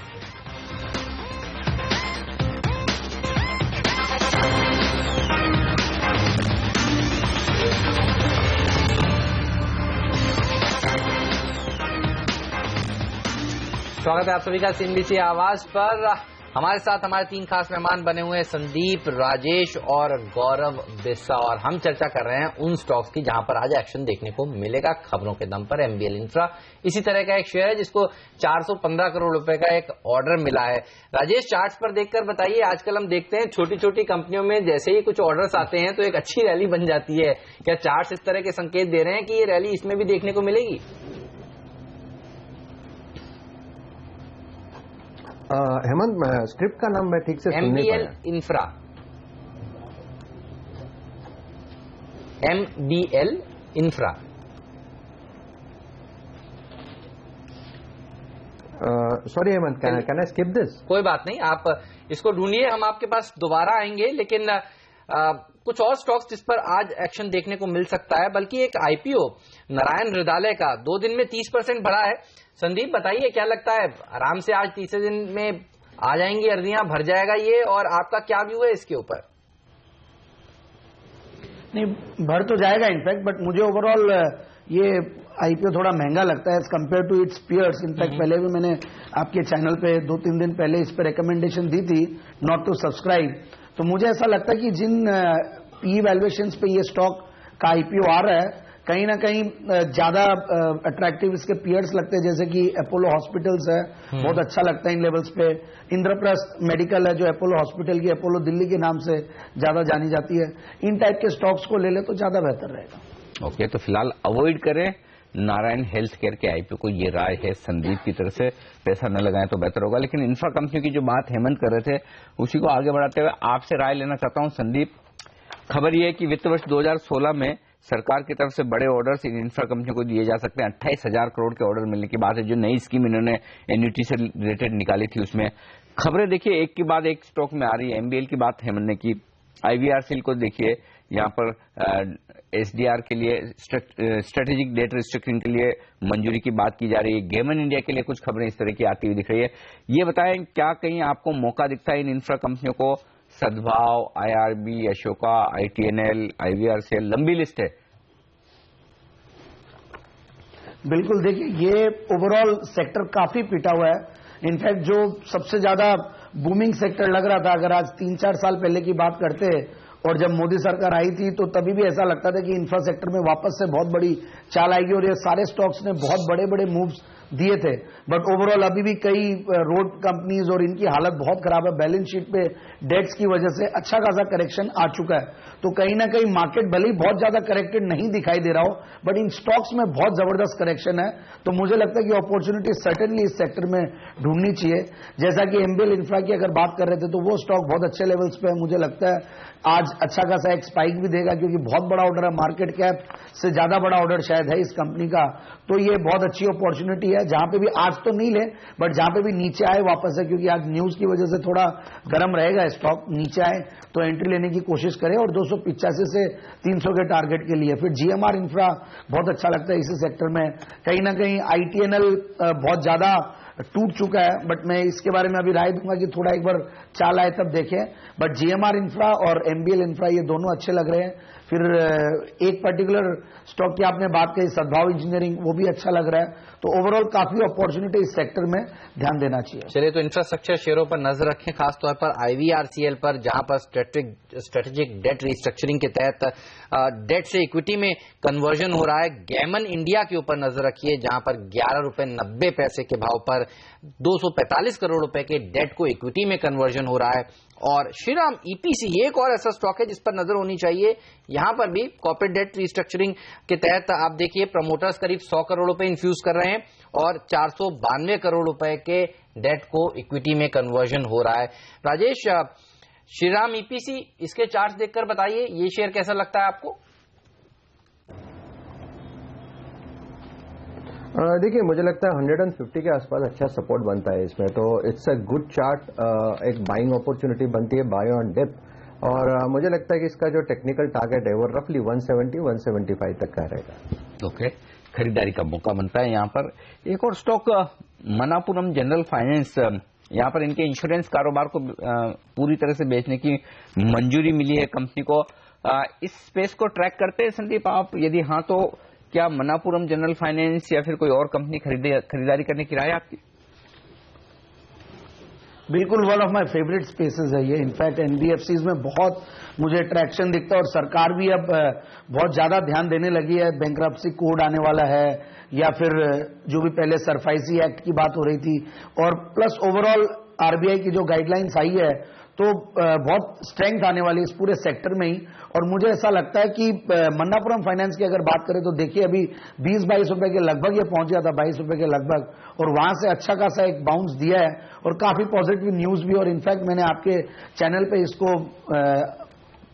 स्वागत है आप सभी का सीएनबीसी आवाज पर। हमारे साथ हमारे 3 खास मेहमान बने हुए हैं, संदीप, राजेश और गौरव बिस्सा, और हम चर्चा कर रहे हैं उन स्टॉक्स की जहां पर आज एक्शन देखने को मिलेगा खबरों के दम पर। एमबीएल इंफ्रा इसी तरह का एक शेयर है जिसको 415 करोड़ रुपए का एक ऑर्डर मिला है। राजेश, चार्ट्स पर देखकर बताइए, आजकल हम देखते हैं छोटी छोटी कंपनियों में जैसे ही कुछ ऑर्डर्स आते हैं तो एक अच्छी रैली बन जाती है। क्या चार्ट्स इस तरह के संकेत दे रहे हैं कि ये रैली इसमें भी देखने को मिलेगी? हेमंत, स्क्रिप्ट का नाम मैं ठीक से सुन नहीं पाया। MBL infra, MBL infra. Sorry Hemant, can I skip this? कोई बात नहीं, आप इसको ढूंढिए, हम आपके पास दोबारा आएंगे। लेकिन कुछ और स्टॉक्स जिस पर आज एक्शन देखने को मिल सकता है, बल्कि एक आईपीओ नारायण हृदयालय का 2 दिन में 30% बढ़ा है। संदीप, बताइए क्या लगता है, आराम से आज तीसरे दिन में आ जाएंगी अर्जियां, भर जाएगा ये, और आपका क्या व्यू है इसके ऊपर? नहीं, भर तो जाएगा इनफैक्ट, बट मुझे ओवरऑल ये आईपीओ थोड़ा महंगा लगता है as compare to its peers. In fact पहले भी मैंने आपके चैनल पे 2-3 दिन पहले इस पर रिकमेंडेशन दी थी नॉट टू सब्सक्राइब। तो मुझे ऐसा लगता है कि जिन पी वैल्यूएशंस पे ये स्टॉक का आईपीओ आ रहा है, कहीं ना कहीं ज्यादा अट्रैक्टिव इसके पियर्स लगते हैं, जैसे कि अपोलो हॉस्पिटल्स है, बहुत अच्छा लगता है इन लेवल्स पे। इंद्रप्रस्थ मेडिकल है जो अपोलो हॉस्पिटल की अपोलो दिल्ली के नाम से ज्यादा जानी जाती है। इन टाइप के स्टॉक्स को ले ले तो ज्यादा बेहतर रहेगा। ओके, तो फिलहाल अवॉइड करें नारायण हेल्थ केयर के आईपीओ को, ये राय है संदीप की तरफ से। पैसा न लगाएं तो बेहतर होगा। लेकिन इंफ्रा कंपनी की जो बात हेमंत कर रहे थे उसी को आगे बढ़ाते हुए आपसे राय लेना चाहता हूं। संदीप, खबर यह है कि वित्त वर्ष 2016 में सरकार की तरफ से बड़े ऑर्डर्स इन इंफ्रा कंपनियों को दिए जा सकते हैं। 28,000 करोड़ के ऑर्डर मिलने की बात है। जो नई स्कीम इन्होंने एन्युटी से रिलेटेड निकाली थी उसमें खबरें देखिए एक के बाद एक स्टॉक में आ रही है। एमबीएल की बात हेमंत ने की, आईवीआरसीएल को देखिए, यहाँ पर एसडीआर के लिए स्ट्रेटेजिक डेट रिस्ट्रिक्शन के लिए मंजूरी की बात की जा रही है। गेमन इंडिया के लिए कुछ खबरें इस तरह की आती हुई दिख रही है। ये बताएं, क्या कहीं आपको मौका दिखता है इन इंफ्रा कंपनियों को? सद्भाव, आईआरबी, अशोका, आईटीएनएल, आईवीआरसीएल, लंबी लिस्ट है। बिल्कुल, देखिए ये ओवरऑल सेक्टर काफी पिटा हुआ है। इनफैक्ट जो सबसे ज्यादा बूमिंग सेक्टर लग रहा था, अगर आज 3-4 साल पहले की बात करते और जब मोदी सरकार आई थी तो तभी भी ऐसा लगता था कि इंफ्रा सेक्टर में वापस से बहुत बड़ी चाल आएगी, और ये सारे स्टॉक्स ने बहुत बड़े बड़े मूव्स दिए थे। बट ओवरऑल अभी भी कई रोड कंपनीज और इनकी हालत बहुत खराब है। बैलेंस शीट पे डेट्स की वजह से अच्छा खासा करेक्शन आ चुका है। तो कहीं ना कहीं मार्केट भले ही बहुत ज्यादा करेक्टेड नहीं दिखाई दे रहा हो, बट इन स्टॉक्स में बहुत जबरदस्त करेक्शन है। तो मुझे लगता है कि अपॉर्चुनिटी सर्टेनली इस सेक्टर में ढूंढनी चाहिए। जैसा कि एमबीएल इंफ्रा की अगर बात कर रहे थे तो वो स्टॉक बहुत अच्छे लेवल्स पे है। मुझे लगता है आज अच्छा खासा एक स्पाइक भी देगा, क्योंकि बहुत बड़ा ऑर्डर है, मार्केट कैप से ज्यादा बड़ा ऑर्डर शायद है इस कंपनी का। तो ये बहुत अच्छी अपॉर्चुनिटी है। जहां पे भी आज तो नहीं ले, बट जहां पे भी नीचे आए वापस है, क्योंकि आज न्यूज की वजह से थोड़ा गर्म रहेगा स्टॉक, नीचे आए तो एंट्री लेने की कोशिश करें, और 285 से 300 के टारगेट के लिए। फिर जीएमआर इंफ्रा बहुत अच्छा लगता है इसी सेक्टर में। कहीं ना कहीं आईटीएनएल बहुत ज्यादा टूट चुका है, बट मैं इसके बारे में अभी राय दूंगा कि थोड़ा एक बार चाल आए तब देखें। बट जीएमआर इंफ्रा और एमबीएल इंफ्रा ये दोनों अच्छे लग रहे हैं। फिर एक पर्टिकुलर स्टॉक की आपने बात कही सद्भाव इंजीनियरिंग, वो भी अच्छा लग रहा है। तो ओवरऑल काफी अपॉर्चुनिटी इस सेक्टर में ध्यान देना चाहिए। चलिए, तो इंफ्रास्ट्रक्चर शेयरों पर नजर रखें, खासतौर पर IVRCL पर, जहां पर स्ट्रेटेजिक डेट रिस्ट्रक्चरिंग के तहत डेट से इक्विटी में कन्वर्जन हो रहा है। गैमन इंडिया के ऊपर नजर रखिए, जहां पर 11 रुपए 90 पैसे के भाव पर 245 करोड़ रुपए के डेट को इक्विटी में कन्वर्जन हो रहा है। और श्रीराम EPC एक और ऐसा स्टॉक है जिस पर नजर होनी चाहिए। यहां पर भी कॉर्पोरेट डेट रिस्ट्रक्चरिंग के तहत आप देखिए, प्रमोटर्स करीब 100 करोड़ रुपए इन्फ्यूज कर रहे हैं और 492 करोड़ रुपए के डेट को इक्विटी में कन्वर्जन हो रहा है। राजेश, श्रीराम EPC, इसके चार्ट्स देखकर बताइए, ये शेयर कैसा लगता है आपको? देखिए, मुझे लगता है 150 के आसपास अच्छा सपोर्ट बनता है इसमें, तो इट्स अ गुड चार्ट, एक बाइंग अपॉर्चुनिटी बनती है, बाय ऑन डिप। और मुझे लगता है कि इसका जो टेक्निकल टारगेट है वो रफली 170-175 तक का रहेगा। ओके, खरीदारी का मौका बनता है यहाँ पर। एक और स्टॉक मनापुरम जनरल फाइनेंस, यहाँ पर इनके इंश्योरेंस कारोबार को पूरी तरह से बेचने की मंजूरी मिली है कंपनी को। इस स्पेस को ट्रैक करते हैं संदीप आप? यदि हाँ, तो क्या मनापुरम जनरल फाइनेंस या फिर कोई और कंपनी खरीदारी करने की राय आपकी? बिल्कुल, one of my favourite spaces है ये। इनफैक्ट NBFCs में बहुत मुझे ट्रैक्शन दिखता है और सरकार भी अब बहुत ज्यादा ध्यान देने लगी है। बैंक्रप्सी कोड आने वाला है, या फिर जो भी पहले सरफाइसी एक्ट की बात हो रही थी, और प्लस ओवरऑल RBI की जो गाइडलाइंस आई है, तो बहुत स्ट्रेंथ आने वाली है इस पूरे सेक्टर में ही। और मुझे ऐसा लगता है कि मन्नापुरम फाइनेंस की अगर बात करें तो देखिए, अभी 20-22 रुपए के लगभग ये पहुंच गया था, 22 रुपए के लगभग, और वहां से अच्छा खासा एक बाउंस दिया है और काफी पॉजिटिव न्यूज भी। और इनफैक्ट मैंने आपके चैनल पे इसको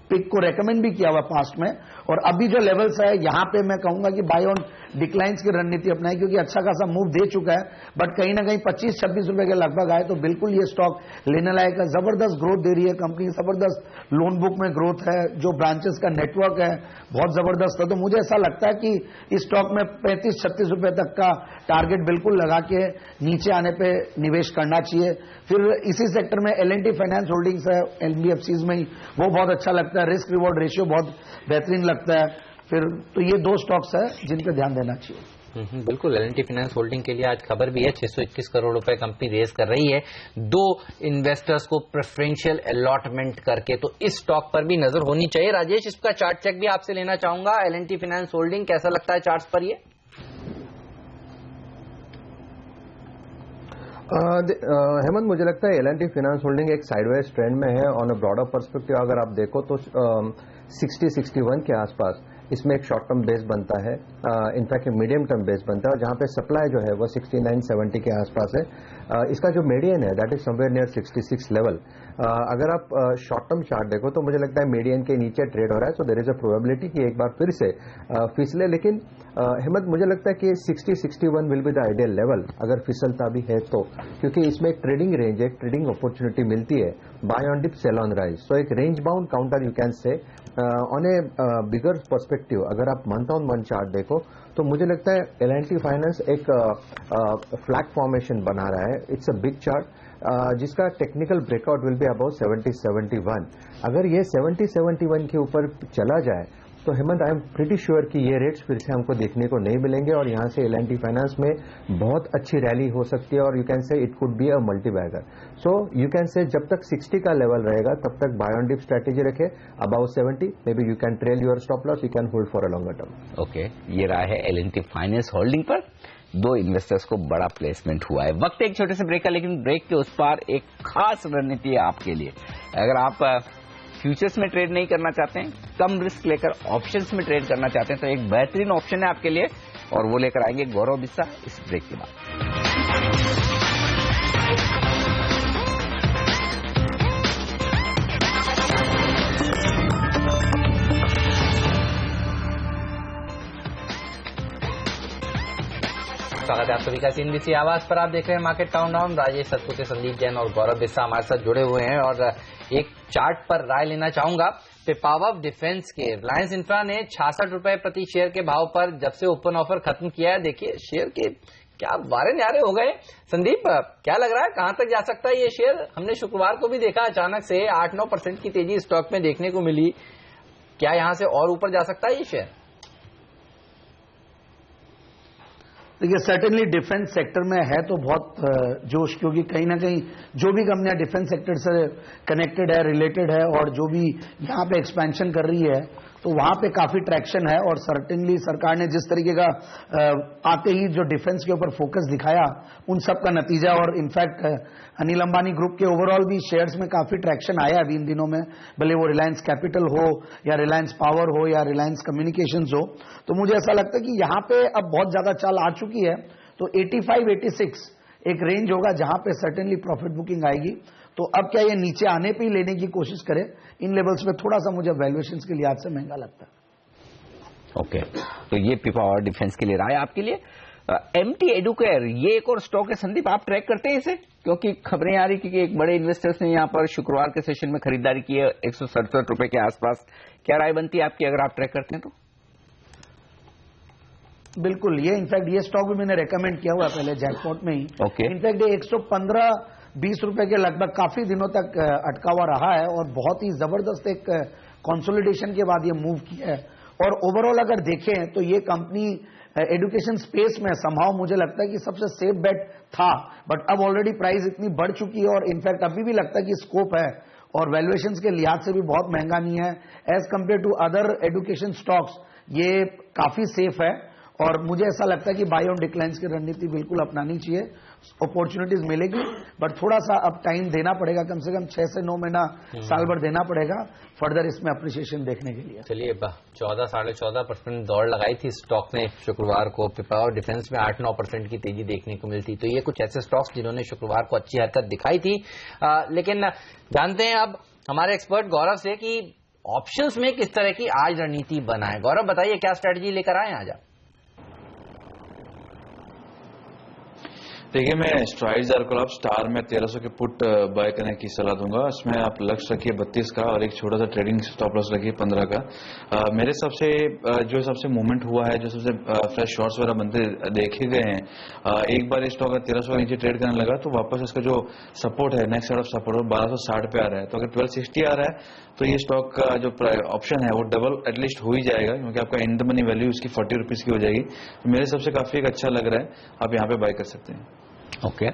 पिक को रेकमेंड भी किया हुआ पास्ट में। और अभी जो लेवल्स है, यहां पे मैं कहूंगा कि बाय ऑन डिक्लाइंस की रणनीति अपनाई, क्योंकि अच्छा खासा मूव दे चुका है। बट कहीं ना कहीं 25-26 रुपए के लगभग आए तो बिल्कुल ये स्टॉक लेने लायक है। जबरदस्त ग्रोथ दे रही है कंपनी, जबरदस्त लोन बुक में ग्रोथ है, जो ब्रांचेस का नेटवर्क है बहुत जबरदस्त है। तो मुझे ऐसा लगता है कि इस स्टॉक में 35-36 रुपए तक का टारगेट बिल्कुल लगा के नीचे आने पे निवेश करना चाहिए। फिर इसी सेक्टर में L&T फाइनेंस होल्डिंग्स है, NBFCs में ही, वो बहुत अच्छा लगता है, रिस्क रिवॉर्ड रेशियो बहुत बेहतरीन लगता है। फिर तो ये दो स्टॉक्स है जिन पे ध्यान देना चाहिए। बिल्कुल, L&T फाइनेंस होल्डिंग के लिए आज खबर भी है, 621 करोड़ रुपए कंपनी रेज कर रही है 2 इन्वेस्टर्स को प्रेफरेंशियल अलॉटमेंट करके, तो इस स्टॉक पर भी नजर होनी चाहिए। राजेश, इसका चार्ट चेक भी आपसे लेना चाहूंगा। L&T फाइनेंस होल्डिंग कैसा लगता है चार्ट्स पर? ये हेमंत, मुझे लगता है L&T फाइनेंस होल्डिंग एक साइडवेज ट्रेंड में है। ऑन अ ब्रॉडर पर्सपेक्टिव अगर आप देखो तो 60-61 के आसपास इसमें एक शॉर्ट टर्म बेस बनता है, इनफैक्ट मीडियम टर्म बेस बनता है, और जहां पे सप्लाई जो है वो 69-70 के आसपास है। इसका जो मीडियन है that is somewhere near 66 level. अगर आप शॉर्ट टर्म चार्ट देखो तो मुझे लगता है मीडियन के नीचे ट्रेड हो रहा है, so there is a probability कि एक बार फिर से फिसले। लेकिन हिम्मत, मुझे लगता है कि 60-61 will be the ideal level अगर फिसलता भी है तो, क्योंकि इसमें एक ट्रेडिंग रेंज, एक ट्रेडिंग अपॉर्चुनिटी मिलती है, buy on dip sell on rise. So एक range bound counter you can say on a bigger perspective. अगर आप मंथ ऑन मंथ चार्ट देखो तो मुझे लगता है L&T फाइनेंस एक फ्लैग फॉर्मेशन बना रहा है। इट्स अ बिग चार्ट जिसका technical breakout will be about 70-71। अगर ये 70-71 के ऊपर चला जाए तो Hemant, I am pretty sure कि ये रेट्स फिर से हमको देखने को नहीं मिलेंगे और यहाँ से L&T फाइनेंस में बहुत अच्छी रैली हो सकती है, और you can say it could be a multi bagger. So you can say जब तक 60 का लेवल रहेगा तब तक बाय ऑन डिप स्ट्रेटेजी रखे। About 70 may be you can trail your stop loss, you can hold for a longer term. Okay, ये रहा है L&T फाइनेंस होल्डिंग पर 2 इन्वेस्टर्स को बड़ा प्लेसमेंट हुआ है। वक्त एक छोटे से ब्रेक का, लेकिन ब्रेक के उस पार एक खास रणनीति है आपके लिए। अगर आप फ्यूचर्स में ट्रेड नहीं करना चाहते हैं, कम रिस्क लेकर ऑप्शंस में ट्रेड करना चाहते हैं, तो एक बेहतरीन ऑप्शन है आपके लिए, और वो लेकर आएंगे गौरव बिस्सा इस ब्रेक के बाद। स्वागत है आप सभी का CNBC आवाज पर। आप देख रहे हैं मार्केट काउंटडाउन। राजेश सतपुते, संदीप जैन और गौरव बिस्सा हमारे साथ जुड़े हुए हैं, और एक चार्ट पर राय लेना चाहूंगा। पिपावाव डिफेंस के रिलायंस इंफ्रा ने 66 रुपए प्रति शेयर के भाव पर जब से ओपन ऑफर खत्म किया है, देखिए शेयर के क्या वारे न्यारे हो गए। संदीप, क्या लग रहा है कहां तक जा सकता है ये शेयर? हमने शुक्रवार को भी देखा, अचानक से 8-9% की तेजी स्टॉक में देखने को मिली। क्या यहां से और ऊपर जा सकता है ये शेयर? देखिए, सर्टेनली डिफेंस सेक्टर में है तो बहुत जोश, क्योंकि कहीं ना कहीं जो भी कंपनियां डिफेंस सेक्टर से कनेक्टेड है, रिलेटेड है, और जो भी यहां पे एक्सपेंशन कर रही है, तो वहां पे काफी ट्रैक्शन है। और सर्टेनली सरकार ने जिस तरीके का आते ही जो डिफेंस के ऊपर फोकस दिखाया, उन सब का नतीजा, और इनफैक्ट अनिल अंबानी ग्रुप के ओवरऑल भी शेयर्स में काफी ट्रैक्शन आया अभी इन दिनों में, भले वो रिलायंस कैपिटल हो या रिलायंस पावर हो या रिलायंस कम्युनिकेशंस हो। तो मुझे ऐसा लगता है कि यहां पे अब बहुत ज्यादा चाल आ चुकी है, तो 85-86 एक रेंज होगा जहां पे सर्टेनली प्रॉफिट बुकिंग आएगी। तो अब क्या ये नीचे आने पे ही लेने की कोशिश करे, इन लेवल्स में थोड़ा सा मुझे वैल्यूएशंस के लिहाज से महंगा लगता है। ओके, तो ये पीपा और डिफेंस के लिए रहा है आपके लिए। एमटी एडुकेयर, ये एक और स्टॉक है संदीप, आप ट्रैक करते हैं इसे? क्योंकि खबरें आ रही कि एक बड़े इन्वेस्टर्स ने यहां पर शुक्रवार के सेशन में खरीदारी की है 167 रुपए के आसपास। क्या राय बनती है आपकी अगर आप ट्रैक करते हैं तो? बिल्कुल, ये इनफैक्ट ये स्टॉक भी मैंने रेकमेंड किया हुआ पहले जैकपॉट में ही। इनफैक्ट ये 115-20 रुपए के लगभग काफी दिनों तक अटका हुआ रहा है, और बहुत ही जबरदस्त एक कंसोलिडेशन के बाद ये मूव किया है। और ओवरऑल अगर देखें तो ये कंपनी एजुकेशन स्पेस में संभाव मुझे लगता है कि सबसे सेफ बेट था, बट अब ऑलरेडी प्राइस इतनी बढ़ चुकी है, और इनफैक्ट अभी भी लगता है कि स्कोप है, और वैल्यूएशंस के लिहाज से भी बहुत महंगा नहीं है as compare to other education stocks. ये काफी सेफ है, और मुझे ऐसा लगता है कि बाय ऑन डिक्लाइंस की रणनीति बिल्कुल अपनानी चाहिए। अपॉर्चुनिटीज मिलेगी, बट थोड़ा सा अब टाइम देना पड़ेगा, कम से कम 6 से 9 महीना साल भर देना पड़ेगा फर्दर इसमें अप्रिसिएशन देखने के लिए। चलिए, 14-14.5% दौड़ लगाई थी स्टॉक ने शुक्रवार को। पिपा और डिफेंस में 8-9% की तेजी देखने को मिलती। तो ये कुछ ऐसे स्टॉक्स जिन्होंने शुक्रवार को अच्छी हरकत दिखाई थी। लेकिन जानते हैं अब हमारे एक्सपर्ट गौरव से कि ऑप्शंस में किस तरह की आज रणनीति बनाए। गौरव, बताइए क्या स्ट्रेटजी लेकर आए आज आप? देखिए, मैं स्ट्राइड्स एयरक्राफ्ट स्टार में 1300 के पुट बाय करने की सलाह दूंगा। इसमें आप लक्ष्य रखिए 32 का, और एक छोटा सा ट्रेडिंग स्टॉप लॉस रखिए 15 का। मेरे सबसे जो सबसे मूवमेंट हुआ है, जो सबसे फ्रेश शॉर्ट्स वगैरह बनते देखे गए हैं, एक बार स्टॉक 1300 के नीचे ट्रेड करने लगा तो वापस इसका जो सपोर्ट है, नेक्स्ट सेट ऑफ सपोर्ट 1260 पे आ रहा है। तो अगर 1260 आ रहा है तो ये स्टॉक का जो ऑप्शन है वो डबल एटलीस्ट हो ही जाएगा, क्योंकि आपका इन द मनी वैल्यू इसकी 40 रुपीज की हो जाएगी। तो मेरे सबसे काफी एक अच्छा लग रहा है, आप यहाँ पे बाय कर सकते हैं। ओके,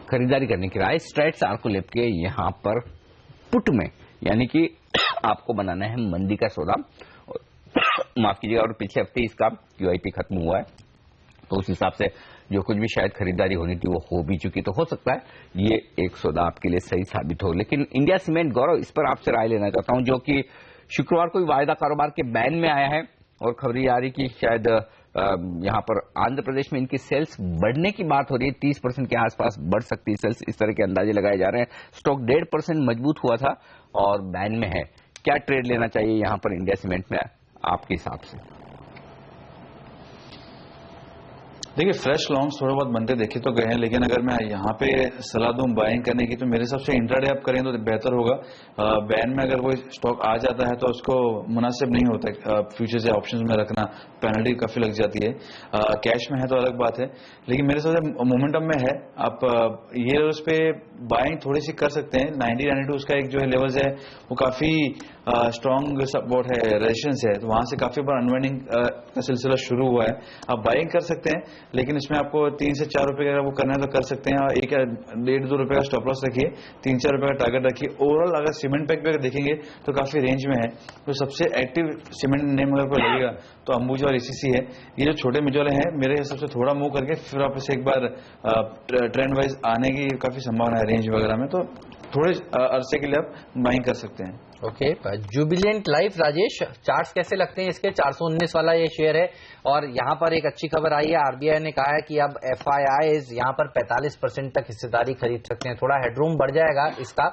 खरीदारी करने की राय स्ट्राइड्स आर्कोलैब के यहाँ पर पुट में, यानी कि आपको बनाना है मंदी का सौदा। माफ कीजिएगा, और पिछले हफ्ते इसका QIP खत्म हुआ है, तो उस हिसाब से जो कुछ भी शायद खरीदारी होनी थी वो हो भी चुकी। तो हो सकता है ये एक सौदा आपके लिए सही साबित हो। लेकिन इंडिया सीमेंट, गौरव, इस पर आपसे राय लेना चाहता हूं, जो कि शुक्रवार को वायदा कारोबार के बैन में आया है, और खबरें आ रही कि शायद यहां पर आंध्र प्रदेश में इनकी सेल्स बढ़ने की बात हो रही है, 30% के आसपास बढ़ सकती है सेल्स, इस तरह के अंदाजे लगाए जा रहे हैं। स्टॉक 1.5% मजबूत हुआ था और बैन में है। क्या ट्रेड लेना चाहिए यहां पर इंडिया सीमेंट में आपके हिसाब से? देखिए, फ्रेश लॉन्ग्स थोड़ा बहुत बनते देखे तो गए हैं, लेकिन अगर मैं यहाँ पे सलाह दूं बाइंग करने की तो मेरे हिसाब से इंट्राडे आप करें तो बेहतर होगा। बैन में अगर कोई स्टॉक आ जाता है तो उसको मुनासिब नहीं होता फ्यूचर्स या ऑप्शंस में रखना, पेनल्टी काफी लग जाती है। कैश में है तो अलग बात है, लेकिन मेरे हिसाब से मोमेंटम में है, आप ये उस पे बाइंग थोड़ी सी कर सकते हैं। 90-92 उसका एक जो है लेवल्स है वो काफी स्ट्रॉन्ग सपोर्ट है, रेजिस्टेंस है, तो वहां से काफी बार अनवाइंडिंग का सिलसिला शुरू हुआ है। आप बाइंग कर सकते हैं, लेकिन इसमें आपको 3 से 4 रुपए का वो करना है तो कर सकते हैं। 1 या 1.5-2 रुपए का स्टॉप लॉस रखिए, 3-4 रुपए का टारगेट रखिए। ओवरऑल अगर सीमेंट पैक पे देखेंगे तो काफी रेंज में है। तो सबसे एक्टिव सीमेंट नेम अगर कोई लगेगा तो अंबुजा और ECC है। ये जो छोटे मिजोले हैं मेरे हिसाब से थोड़ा मूव करके फिर वापस एक बार ट्रेंड वाइज आने की काफी संभावना है रेंज वगैरह में, तो थोड़े अरसे के लिए आप बाइंग कर सकते हैं। Okay, Jubilant life, Rajesh, charts कैसे लगते हैं इसके? 419 वाला ये शेयर है, और यहाँ पर एक अच्छी खबर आई है, RBI ने कहा है कि अब FIIs यहाँ पर 45% तक हिस्सेदारी खरीद सकते हैं। थोड़ा हेडरूम बढ़ जाएगा इसका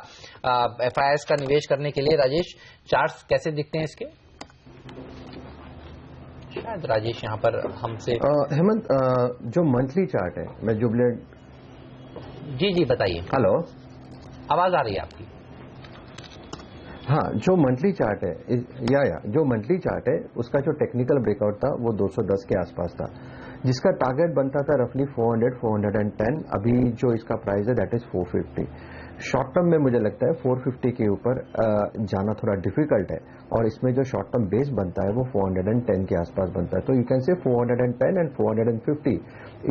FIIs का निवेश करने के लिए। राजेश, चार्ट्स कैसे दिखते हैं इसके? शायद राजेश यहाँ पर हमसे हेमंत, जो मंथली चार्ट है, मैं जुबिलेंट, जी बताइए। हेलो, आवाज आ रही है आपकी? हाँ, जो मंथली चार्ट है जो मंथली चार्ट है उसका जो टेक्निकल ब्रेकआउट था वो 210 के आसपास था, जिसका टारगेट बनता था रफली 400-410। अभी जो इसका प्राइस है दैट इज 450। शॉर्ट टर्म में मुझे लगता है 450 के ऊपर जाना थोड़ा डिफिकल्ट है, और इसमें जो शॉर्ट टर्म बेस बनता है वो 410 के आसपास बनता है। तो you can say 410 and 450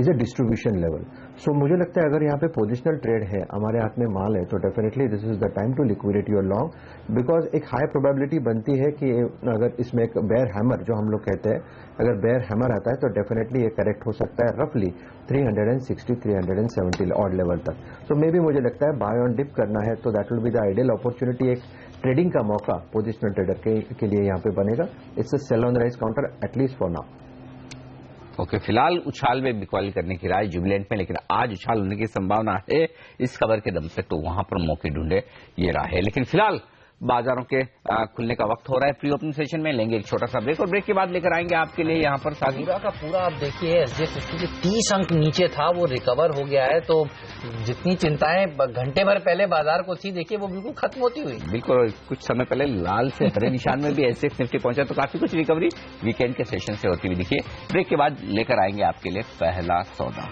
is a distribution level. So मुझे लगता है अगर यहाँ पे पोजिशनल ट्रेड है, हमारे हाथ में माल है, तो definitely this is the time to liquidate your long, because एक हाई प्रोबेबिलिटी बनती है कि अगर इसमें एक बेयर हैमर जो हम लोग कहते हैं, अगर बेयर हैमर आता है तो डेफिनेटली ये करेक्ट हो सकता है रफली 360-370 ऑड लेवल तक। तो मे भी मुझे लगता है बाय ऑन डिप करना है तो that will be the ideal opportunity. एक ट्रेडिंग का मौका पोजिशनल ट्रेडर के लिए यहाँ पे बनेगा। It's a cell on rise counter at least for now. Okay, फिलहाल उछाल में बिकवाली करने की राय जुबिलेंट में, लेकिन आज उछाल होने की संभावना है इस खबर के दम से, तो वहां पर मौके ढूंढे ये राह है। लेकिन फिलहाल बाजारों के खुलने का वक्त हो रहा है। प्री ओपनिंग सेशन में लेंगे एक छोटा सा ब्रेक, और ब्रेक के बाद लेकर आएंगे आपके लिए यहाँ पर पूरा का पूरा आप देखिए SGX के 30 अंक नीचे था, वो रिकवर हो गया है। तो जितनी चिंताएं घंटे भर पहले बाजार को थी, देखिए वो बिल्कुल खत्म होती हुई। बिल्कुल, कुछ समय पहले लाल से हरे निशान में भी SGX निफ्टी पहुंचा, तो काफी कुछ रिकवरी वीकेंड के सेशन से होती हुई दिखिए। ब्रेक के बाद लेकर आएंगे आपके लिए पहला सौदा।